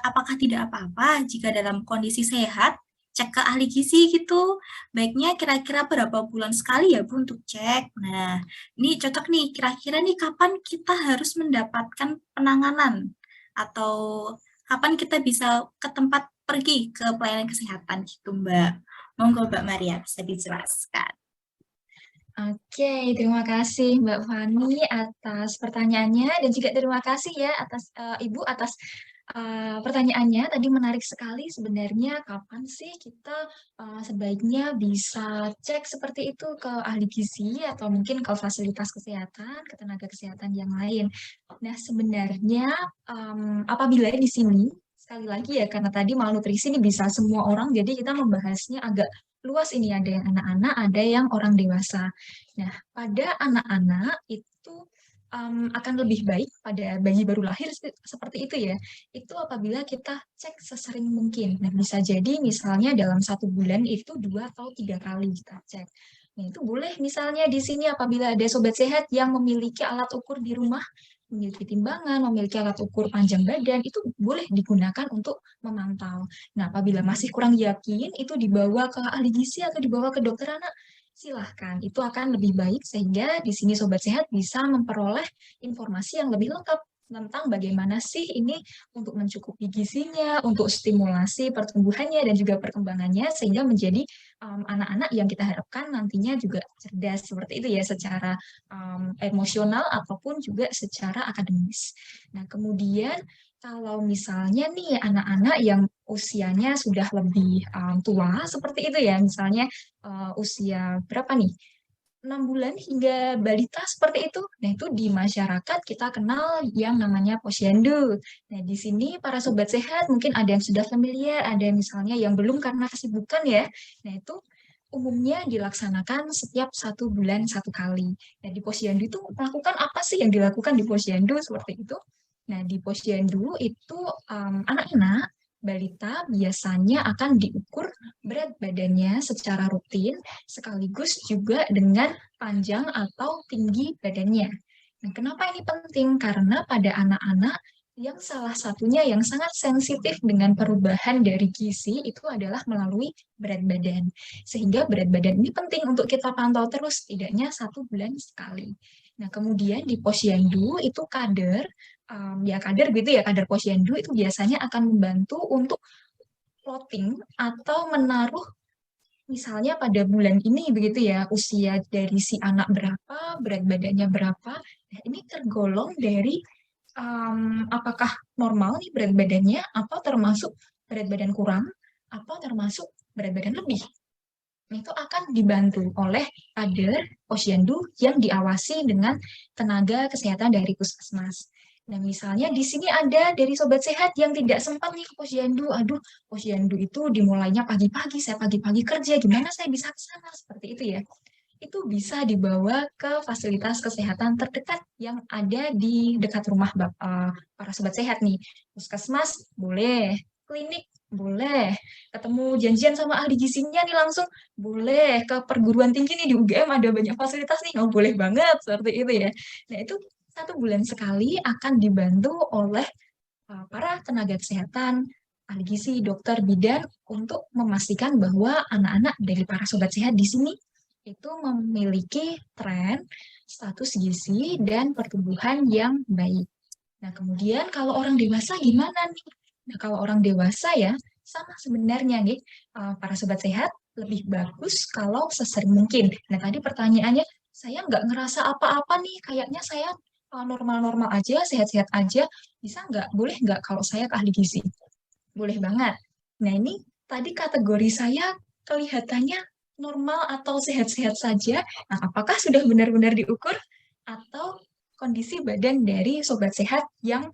[SPEAKER 2] apakah tidak apa-apa jika dalam kondisi sehat cek ke ahli gizi gitu? Baiknya kira-kira berapa bulan sekali ya Bu untuk cek? Nah, ini cocok nih, kira-kira nih kapan kita harus mendapatkan penanganan? Atau kapan kita bisa ke tempat pergi ke pelayanan kesehatan gitu Mbak? Monggo Mbak Maria bisa dijelaskan.
[SPEAKER 3] Oke, terima kasih Mbak Fani atas pertanyaannya dan juga terima kasih ya atas Ibu atas Pertanyaannya tadi menarik sekali sebenarnya kapan sih kita sebaiknya bisa cek seperti itu ke ahli gizi atau mungkin ke fasilitas kesehatan, ke tenaga kesehatan yang lain. Nah, sebenarnya apabila di sini sekali lagi ya karena tadi malnutrisi ini bisa semua orang, jadi kita membahasnya agak luas ini ada yang anak-anak, ada yang orang dewasa. Nah, pada anak-anak itu akan lebih baik pada bayi baru lahir seperti itu ya. Itu apabila kita cek sesering mungkin. Nah, bisa jadi misalnya dalam 1 bulan itu 2 atau 3 kali kita cek. Nah, itu boleh misalnya di sini apabila ada sobat sehat yang memiliki alat ukur di rumah, memiliki timbangan, memiliki alat ukur panjang badan, itu boleh digunakan untuk memantau. Nah, apabila masih kurang yakin, itu dibawa ke ahli gizi atau dibawa ke dokter anak, silahkan. Itu akan lebih baik sehingga di sini Sobat Sehat bisa memperoleh informasi yang lebih lengkap tentang bagaimana sih ini untuk mencukupi gizinya, untuk stimulasi pertumbuhannya dan juga perkembangannya sehingga menjadi anak-anak yang kita harapkan nantinya juga cerdas seperti itu ya secara emosional ataupun juga secara akademis. Nah, kemudian kalau misalnya nih anak-anak yang usianya sudah lebih tua seperti itu ya, misalnya usia berapa nih? 6 bulan hingga balita seperti itu. Nah, itu di masyarakat kita kenal yang namanya posyandu. Nah, di sini para sobat sehat mungkin ada yang sudah familiar, ada yang misalnya yang belum karena kesibukan ya. Nah, itu umumnya dilaksanakan setiap 1 bulan 1 kali. Nah, di posyandu itu melakukan apa sih yang dilakukan di posyandu seperti itu? Nah, di posyandu itu anak-anak balita biasanya akan diukur berat badannya secara rutin sekaligus juga dengan panjang atau tinggi badannya. Nah, kenapa ini penting? Karena pada anak-anak yang salah satunya yang sangat sensitif dengan perubahan dari gizi itu adalah melalui berat badan. Sehingga berat badan ini penting untuk kita pantau terus, setidaknya 1 bulan sekali. Nah, kemudian di posyandu itu kader kader gitu ya, kader posyandu itu biasanya akan membantu untuk plotting atau menaruh misalnya pada bulan ini begitu ya, usia dari si anak berapa, berat badannya berapa. Nah, ini tergolong dari apakah normal nih berat badannya atau termasuk berat badan kurang atau termasuk berat badan lebih. Nah, itu akan dibantu oleh kader posyandu yang diawasi dengan tenaga kesehatan dari puskesmas. Nah, misalnya di sini ada dari sobat sehat yang tidak sempat nih ke posyandu. Aduh, posyandu itu dimulainya pagi-pagi, saya pagi-pagi kerja, gimana saya bisa ke sana? Seperti itu ya. Itu bisa dibawa ke fasilitas kesehatan terdekat yang ada di dekat rumah para sobat sehat nih. Puskesmas boleh, klinik boleh, ketemu janjian sama ahli gizinya nih langsung boleh, ke perguruan tinggi nih di UGM ada banyak fasilitas nih, oh boleh banget seperti itu ya. Nah, itu 1 bulan sekali akan dibantu oleh para tenaga kesehatan, ahli gizi, dokter, bidan untuk memastikan bahwa anak-anak dari para sobat sehat di sini itu memiliki tren status gizi dan pertumbuhan yang baik. Nah, kemudian kalau orang dewasa gimana nih? Nah, kalau orang dewasa ya sama sebenarnya nih para sobat sehat lebih bagus kalau sesering mungkin. Nah, tadi pertanyaannya saya nggak ngerasa apa-apa nih, kayaknya saya normal-normal aja, sehat-sehat aja, bisa nggak? Boleh nggak kalau saya ke ahli gizi? Boleh banget. Nah, ini tadi kategori saya kelihatannya normal atau sehat-sehat saja. Nah, apakah sudah benar-benar diukur? Atau kondisi badan dari sobat sehat yang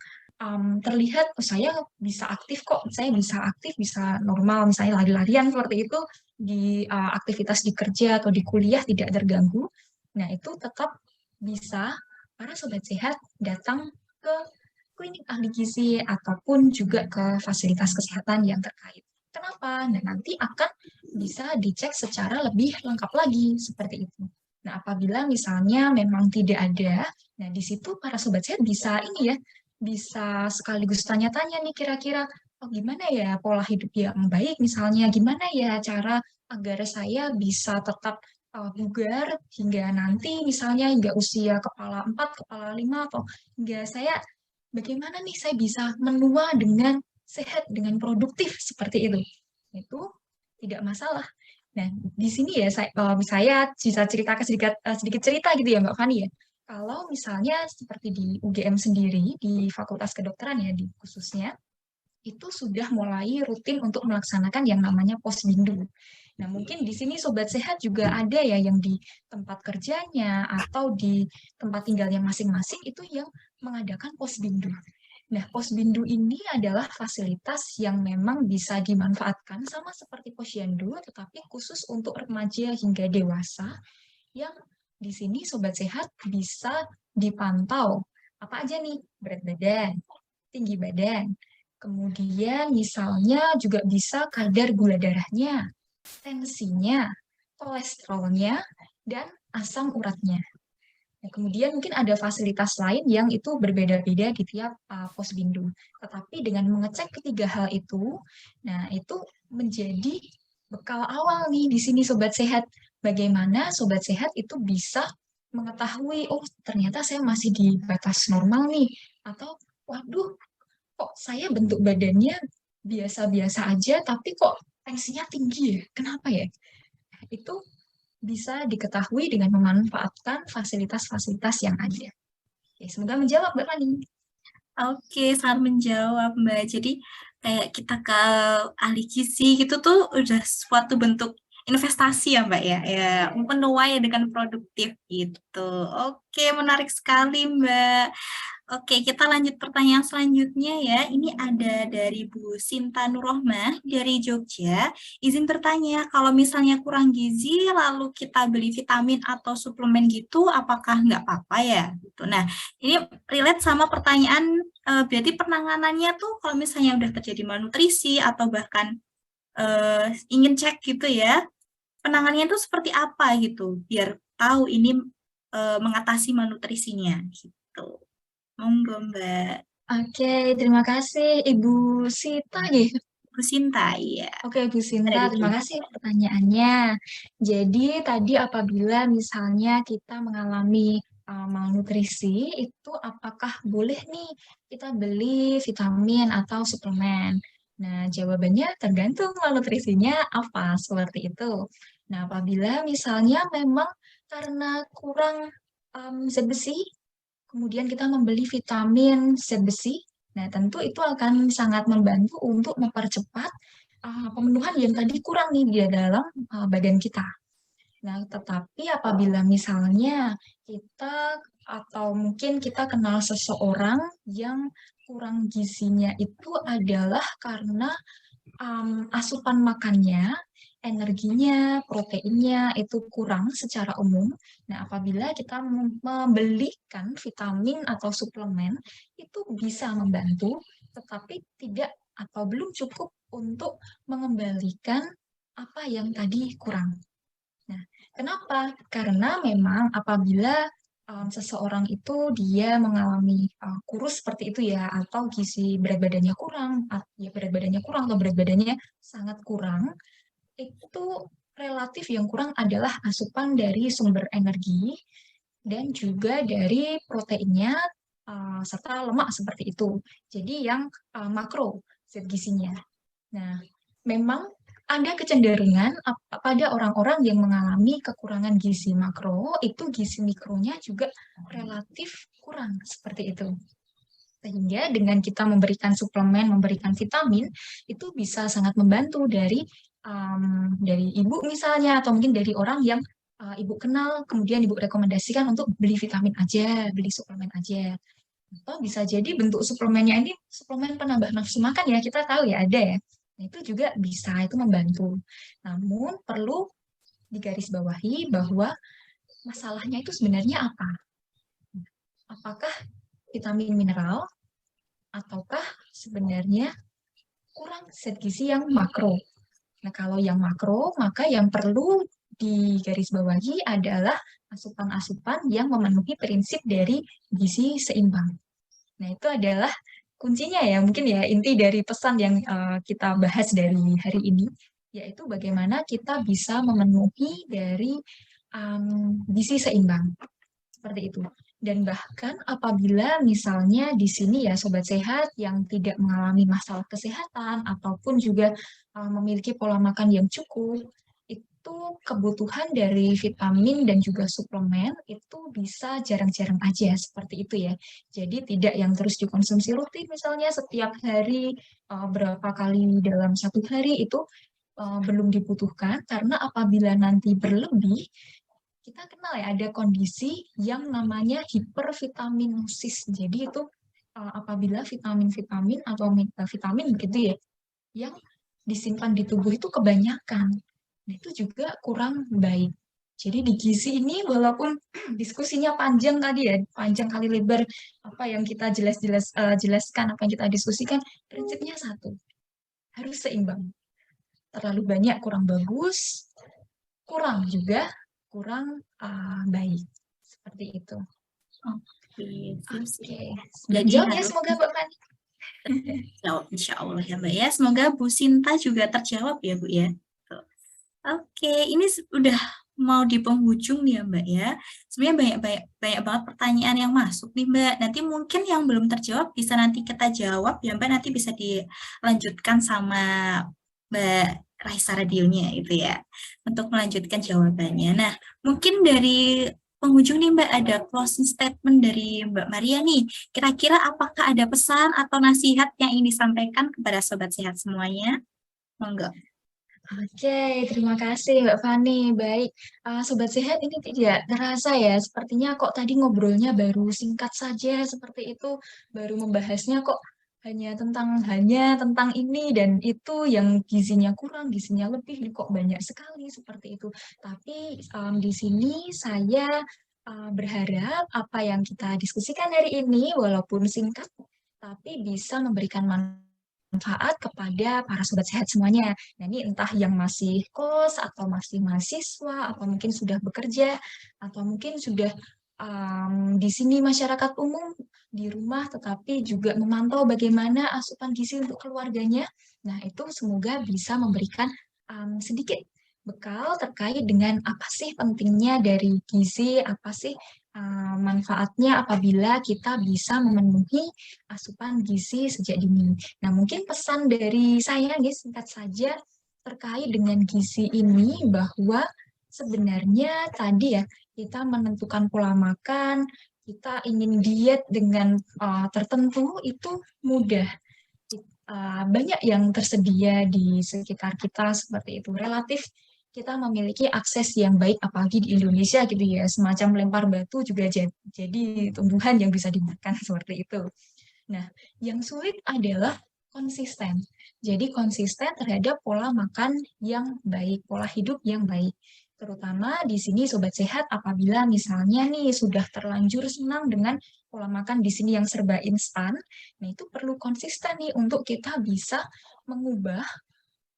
[SPEAKER 3] terlihat, oh, saya bisa aktif kok, saya bisa aktif, bisa normal, misalnya lari-larian seperti itu, di aktivitas di kerja atau di kuliah tidak terganggu. Nah, itu tetap bisa para sobat sehat datang ke klinik ahli gizi ataupun juga ke fasilitas kesehatan yang terkait. Kenapa? Nah, nanti akan bisa dicek secara lebih lengkap lagi seperti itu. Nah, apabila misalnya memang tidak ada, nah di situ para sobat sehat bisa ini ya, bisa sekaligus tanya-tanya nih kira-kira oh, gimana ya pola hidup yang baik misalnya, gimana ya cara agar saya bisa tetap bugar hingga nanti misalnya hingga usia kepala 4, kepala 5 atau hingga saya bagaimana nih saya bisa menua dengan sehat, dengan produktif seperti itu. Itu tidak masalah. Nah, di sini ya saya bisa ceritakan sedikit cerita gitu ya Mbak Fani ya. Kalau misalnya seperti di UGM sendiri, di Fakultas Kedokteran ya di khususnya, itu sudah mulai rutin untuk melaksanakan yang namanya posbindu. Nah, mungkin di sini Sobat Sehat juga ada ya yang di tempat kerjanya atau di tempat tinggalnya masing-masing itu yang mengadakan posbindu. Nah, posbindu ini adalah fasilitas yang memang bisa dimanfaatkan sama seperti posyandu, tetapi khusus untuk remaja hingga dewasa yang di sini Sobat Sehat bisa dipantau. Apa aja nih? Berat badan, tinggi badan, kemudian misalnya juga bisa kadar gula darahnya, tensinya, kolesterolnya, dan asam uratnya. Nah, kemudian mungkin ada fasilitas lain yang itu berbeda-beda di tiap posbindu. Tetapi dengan mengecek ketiga hal itu, nah itu menjadi bekal awal nih di sini Sobat Sehat. Bagaimana Sobat Sehat itu bisa mengetahui, oh ternyata saya masih di batas normal nih. Atau, waduh, kok saya bentuk badannya biasa-biasa aja, tapi kok tensinya tinggi ya? Kenapa ya? Itu bisa diketahui dengan memanfaatkan fasilitas-fasilitas yang ada. Oke, semoga menjawab, Mbak Fani.
[SPEAKER 2] Oke, sangat menjawab, Mbak. Jadi kayak kita ke ahli gizi gitu tuh udah suatu bentuk investasi ya, Mbak ya. Ya, menuai dengan produktif gitu. Oke, menarik sekali, Mbak. Oke, kita lanjut pertanyaan selanjutnya ya. Ini ada dari Bu Sinta Nurrohmah dari Jogja. Izin bertanya, kalau misalnya kurang gizi lalu kita beli vitamin atau suplemen gitu, apakah nggak apa-apa ya? Gitu. Nah, ini relate sama pertanyaan, berarti penanganannya tuh kalau misalnya udah terjadi malnutrisi atau bahkan ingin cek gitu ya, penanganannya tuh seperti apa gitu, biar tahu ini mengatasi malnutrisinya gitu. Monggo, Mbak.
[SPEAKER 3] Oke, terima kasih Ibu Sita ya.
[SPEAKER 2] Bu Sinta, iya.
[SPEAKER 3] Oke, Bu Sinta,
[SPEAKER 2] Ada di
[SPEAKER 3] terima
[SPEAKER 2] sini.
[SPEAKER 3] kasih pertanyaannya. Jadi tadi apabila misalnya kita mengalami malnutrisi, itu apakah boleh nih kita beli vitamin atau suplemen? Nah, jawabannya tergantung malnutrisinya apa, seperti itu. Nah, apabila misalnya memang karena kurang zat besi, kemudian kita membeli vitamin zat besi, nah tentu itu akan sangat membantu untuk mempercepat pemenuhan yang tadi kurang nih di dalam badan kita. Nah, tetapi apabila misalnya kita atau mungkin kita kenal seseorang yang kurang gizinya itu adalah karena asupan makannya, energinya, proteinnya itu kurang secara umum. Nah, apabila kita membelikan vitamin atau suplemen, itu bisa membantu, tetapi tidak atau belum cukup untuk mengembalikan apa yang tadi kurang. Nah, kenapa? Karena memang apabila seseorang itu dia mengalami kurus seperti itu ya, atau gizi berat badannya kurang, ya berat badannya kurang atau berat badannya sangat kurang, itu relatif yang kurang adalah asupan dari sumber energi dan juga dari proteinnya serta lemak seperti itu. Jadi yang makro zat gizinya. Nah, memang ada kecenderungan pada orang-orang yang mengalami kekurangan gizi makro, itu gizi mikronya juga relatif kurang seperti itu. Sehingga dengan kita memberikan suplemen, memberikan vitamin, itu bisa sangat membantu dari ibu misalnya, atau mungkin dari orang yang ibu kenal, kemudian ibu rekomendasikan untuk beli vitamin aja, beli suplemen aja. Atau bisa jadi bentuk suplemennya ini suplemen penambah nafsu makan ya, kita tahu ya ada ya. Nah, itu juga bisa, itu membantu. Namun perlu digarisbawahi bahwa masalahnya itu sebenarnya apa? Apakah vitamin mineral ataukah sebenarnya kurang zat gizi yang makro? Nah, kalau yang makro, maka yang perlu digarisbawahi adalah asupan-asupan yang memenuhi prinsip dari gizi seimbang. Nah, itu adalah kuncinya ya, mungkin ya inti dari pesan yang kita bahas dari hari ini, yaitu bagaimana kita bisa memenuhi dari gizi seimbang. Seperti itu. Dan bahkan apabila misalnya di sini ya Sobat Sehat yang tidak mengalami masalah kesehatan ataupun juga memiliki pola makan yang cukup, itu kebutuhan dari vitamin dan juga suplemen itu bisa jarang-jarang aja seperti itu ya. Jadi tidak yang terus dikonsumsi rutin misalnya setiap hari berapa kali dalam satu hari itu belum dibutuhkan karena apabila nanti berlebih kita kenal ya ada kondisi yang namanya hipervitaminosis. Jadi itu apabila vitamin-vitamin atau vitamin begitu ya yang disimpan di tubuh itu kebanyakan. Nah, itu juga kurang baik. Jadi di gizi ini walaupun diskusinya panjang tadi ya, panjang kali lebar apa yang kita jelaskan, apa yang kita diskusikan, prinsipnya satu, harus seimbang. Terlalu banyak kurang bagus, kurang juga kurang baik. Seperti itu.
[SPEAKER 2] Oke,
[SPEAKER 3] Oke. Dan
[SPEAKER 2] Jadi
[SPEAKER 3] jawab ya
[SPEAKER 2] harus
[SPEAKER 3] semoga Mbak Fani.
[SPEAKER 2] jawab insya Allah ya Mbak ya. Semoga Bu Sinta juga terjawab ya Bu ya. Tuh. Oke, ini udah mau di penghujung nih ya Mbak ya. Sebenarnya banyak banget pertanyaan yang masuk nih Mbak. Nanti mungkin yang belum terjawab bisa nanti kita jawab ya Mbak. Nanti bisa dilanjutkan sama Mbak Raisa radionya itu ya. Untuk melanjutkan jawabannya. Nah, mungkin dari penghujung nih Mbak ada closing statement dari Mbak Maria nih. Kira-kira apakah ada pesan atau nasihat yang ingin disampaikan kepada Sobat Sehat semuanya? Monggo.
[SPEAKER 3] Oke, terima kasih Mbak Fani. Baik, Sobat Sehat ini tidak terasa ya, sepertinya kok tadi ngobrolnya baru singkat saja seperti itu, baru membahasnya kok hanya tentang ini dan itu yang gizinya kurang, gizinya lebih, kok banyak sekali seperti itu. Tapi di sini saya berharap apa yang kita diskusikan hari ini, walaupun singkat, tapi bisa memberikan manfaat kepada para sobat sehat semuanya. Nah, ini entah yang masih kos atau masih mahasiswa atau mungkin sudah bekerja atau mungkin sudah di sini masyarakat umum di rumah tetapi juga memantau bagaimana asupan gizi untuk keluarganya. Nah, itu semoga bisa memberikan sedikit bekal terkait dengan apa sih pentingnya dari gizi, apa sih manfaatnya apabila kita bisa memenuhi asupan gizi sejak dini. Nah, mungkin pesan dari saya nih singkat saja terkait dengan gizi ini bahwa sebenarnya tadi ya kita menentukan pola makan, kita ingin diet dengan tertentu itu mudah. Banyak yang tersedia di sekitar kita seperti itu. Relatif kita memiliki akses yang baik apalagi di Indonesia gitu ya, semacam lempar batu juga jadi tumbuhan yang bisa dimakan seperti itu. Nah, yang sulit adalah konsisten. Jadi konsisten terhadap pola makan yang baik, pola hidup yang baik. Terutama di sini Sobat Sehat apabila misalnya nih sudah terlanjur senang dengan pola makan di sini yang serba instan, nah itu perlu konsisten nih untuk kita bisa mengubah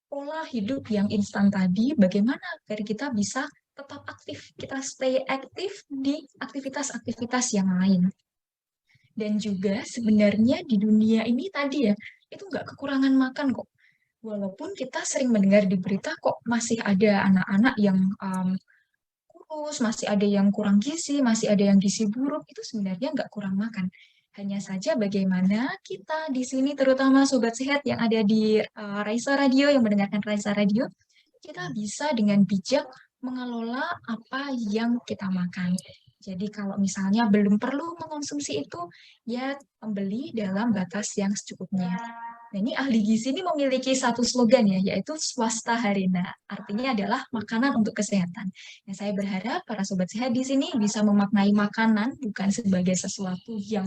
[SPEAKER 3] pola hidup yang instan tadi, bagaimana agar kita bisa tetap aktif, kita stay aktif di aktivitas-aktivitas yang lain. Dan juga sebenarnya di dunia ini tadi ya, itu nggak kekurangan makan kok. Walaupun kita sering mendengar di berita kok masih ada anak-anak yang kurus, masih ada yang kurang gizi, masih ada yang gizi buruk, itu sebenarnya nggak kurang makan. Hanya saja bagaimana kita di sini, terutama Sobat Sehat yang ada di Raisa Radio, yang mendengarkan Raisa Radio, kita bisa dengan bijak mengelola apa yang kita makan. Jadi kalau misalnya belum perlu mengkonsumsi itu, ya membeli dalam batas yang secukupnya. Nah, ini ahli gizi ini memiliki satu slogan ya, yaitu swasta harina. Artinya adalah makanan untuk kesehatan. Nah, saya berharap para sobat sehat di sini bisa memaknai makanan bukan sebagai sesuatu yang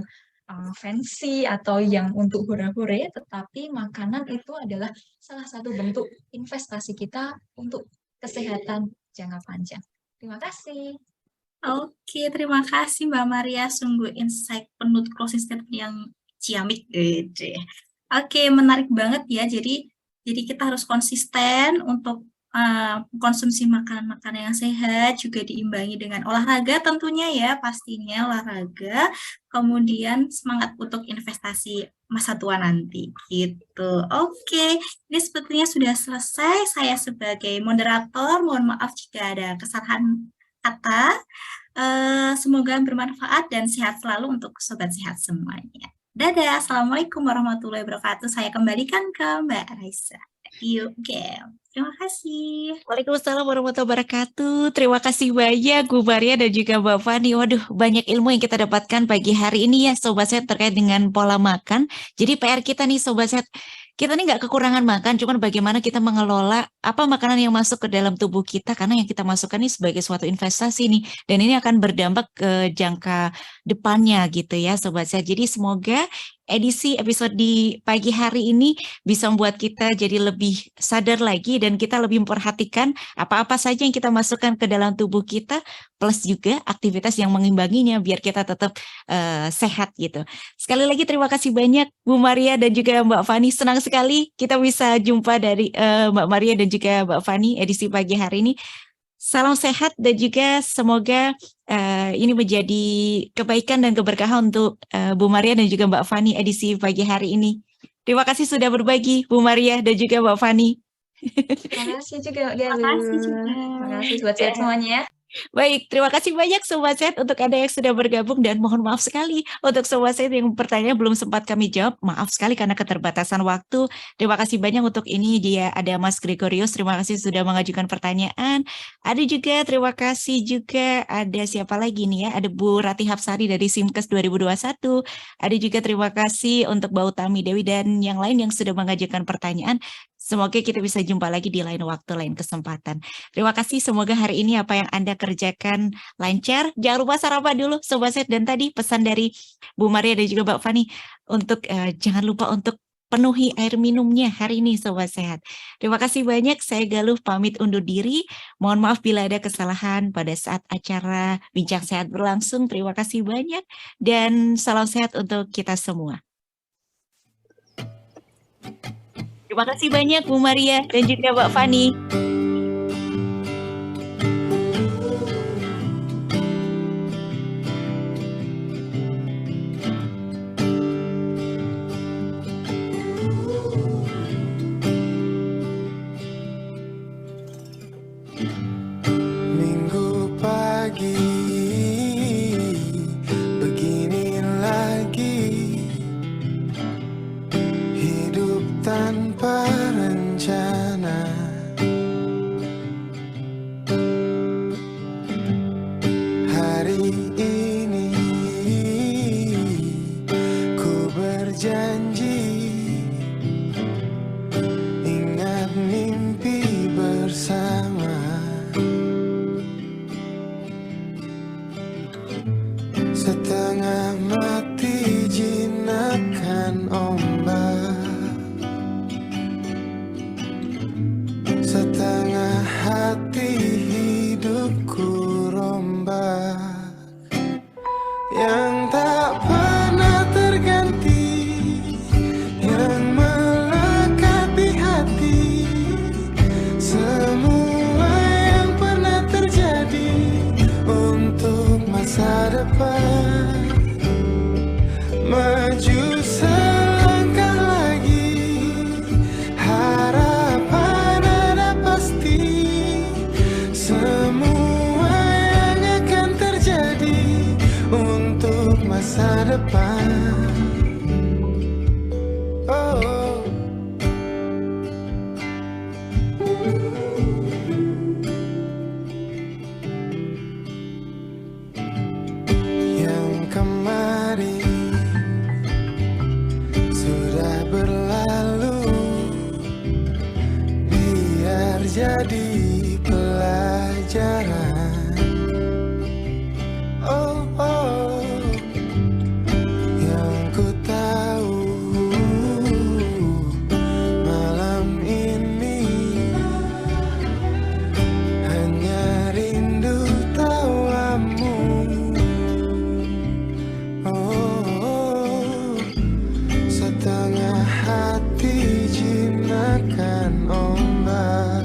[SPEAKER 3] fancy atau yang untuk hura-hure, tetapi makanan itu adalah salah satu bentuk investasi kita untuk kesehatan jangka panjang. Terima kasih.
[SPEAKER 2] Oke, terima kasih Mbak Maria. Sungguh insight penuh closing statement yang ciamik. Oke, menarik banget ya. Jadi kita harus konsisten untuk konsumsi makanan-makanan yang sehat, juga diimbangi dengan olahraga tentunya ya, pastinya olahraga, kemudian semangat untuk investasi masa tua nanti, gitu. Oke, ini sepertinya sudah selesai. Saya sebagai moderator, mohon maaf jika ada kesalahan kata. Semoga bermanfaat dan sehat selalu untuk sobat sehat semuanya. Dadah, Assalamualaikum warahmatullahi wabarakatuh. Saya kembalikan ke Mbak Raisa. Yuk game. Terima kasih.
[SPEAKER 1] Waalaikumsalam warahmatullahi wabarakatuh. Terima kasih banyak Bu Maria dan juga Mbak Fani. Waduh, banyak ilmu yang kita dapatkan pagi hari ini ya Sobat Sehat terkait dengan pola makan. Jadi PR kita nih Sobat Sehat, kita nih nggak kekurangan makan, cuman bagaimana kita mengelola apa makanan yang masuk ke dalam tubuh kita, karena yang kita masukkan ini sebagai suatu investasi nih, dan ini akan berdampak ke jangka depannya gitu ya Sobat Sehat. Jadi semoga edisi episode di pagi hari ini bisa membuat kita jadi lebih sadar lagi dan kita lebih memperhatikan apa-apa saja yang kita masukkan ke dalam tubuh kita, plus juga aktivitas yang mengimbanginya biar kita tetap sehat gitu. Sekali lagi terima kasih banyak Bu Maria dan juga Mbak Fani. Senang sekali kita bisa jumpa dari Mbak Maria dan juga Mbak Fani edisi pagi hari ini. Salam sehat dan juga semoga ini menjadi kebaikan dan keberkahan untuk Bu Maria dan juga Mbak Fani edisi pagi hari ini. Terima kasih sudah berbagi Bu Maria dan juga Mbak Fani.
[SPEAKER 3] Terima kasih juga Mbak
[SPEAKER 2] Terima
[SPEAKER 3] Galuh.
[SPEAKER 2] kasih juga.
[SPEAKER 3] Terima kasih Sobat Sehat semuanya.
[SPEAKER 1] Baik, terima kasih banyak Sobat Sehat untuk Anda yang sudah bergabung dan mohon maaf sekali untuk Sobat Sehat yang pertanyaan belum sempat kami jawab. Maaf sekali karena keterbatasan waktu. Terima kasih banyak untuk ini dia ada Mas Gregorius, terima kasih sudah mengajukan pertanyaan. Ada juga terima kasih juga ada siapa lagi nih ya? Ada Bu Rati Hapsari dari Simkes 2021. Ada juga terima kasih untuk Mbak Utami Dewi dan yang lain yang sudah mengajukan pertanyaan. Semoga kita bisa jumpa lagi di lain waktu, lain kesempatan. Terima kasih, semoga hari ini apa yang Anda kerjakan lancar. Jangan lupa sarapan dulu, Sobat Sehat. Dan tadi pesan dari Bu Maria dan juga Mbak Fani, untuk jangan lupa untuk penuhi air minumnya hari ini, Sobat Sehat. Terima kasih banyak, saya Galuh pamit undur diri. Mohon maaf bila ada kesalahan pada saat acara Bincang Sehat berlangsung. Terima kasih banyak, dan salam sehat untuk kita semua. Terima kasih banyak Bu Maria dan juga Mbak Fani.
[SPEAKER 5] Minggu pagi begini lagi, hidup tanpa rencana. Hari ini ku berjanji ingat mimpi bersama. Setengah mati jinakan ombak, setengah hati hidupku rombak, yang tak pernah terganti, yang melekat di hati. Semua yang pernah terjadi untuk masa depan, maju selangkah lagi, harapan ada pasti. Semua yang akan terjadi untuk masa depan. Oh. Yang kemarin sudah berlalu, biar jadi pelajaran. Oh, oh, yang ku tahu malam ini hanya rindu tawamu. Oh, setengah hati jinakan ombak,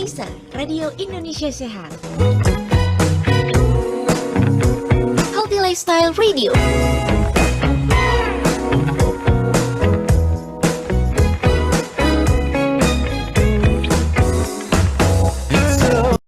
[SPEAKER 1] Raisa, Radio Indonesia Sehat. Healthy Lifestyle Radio.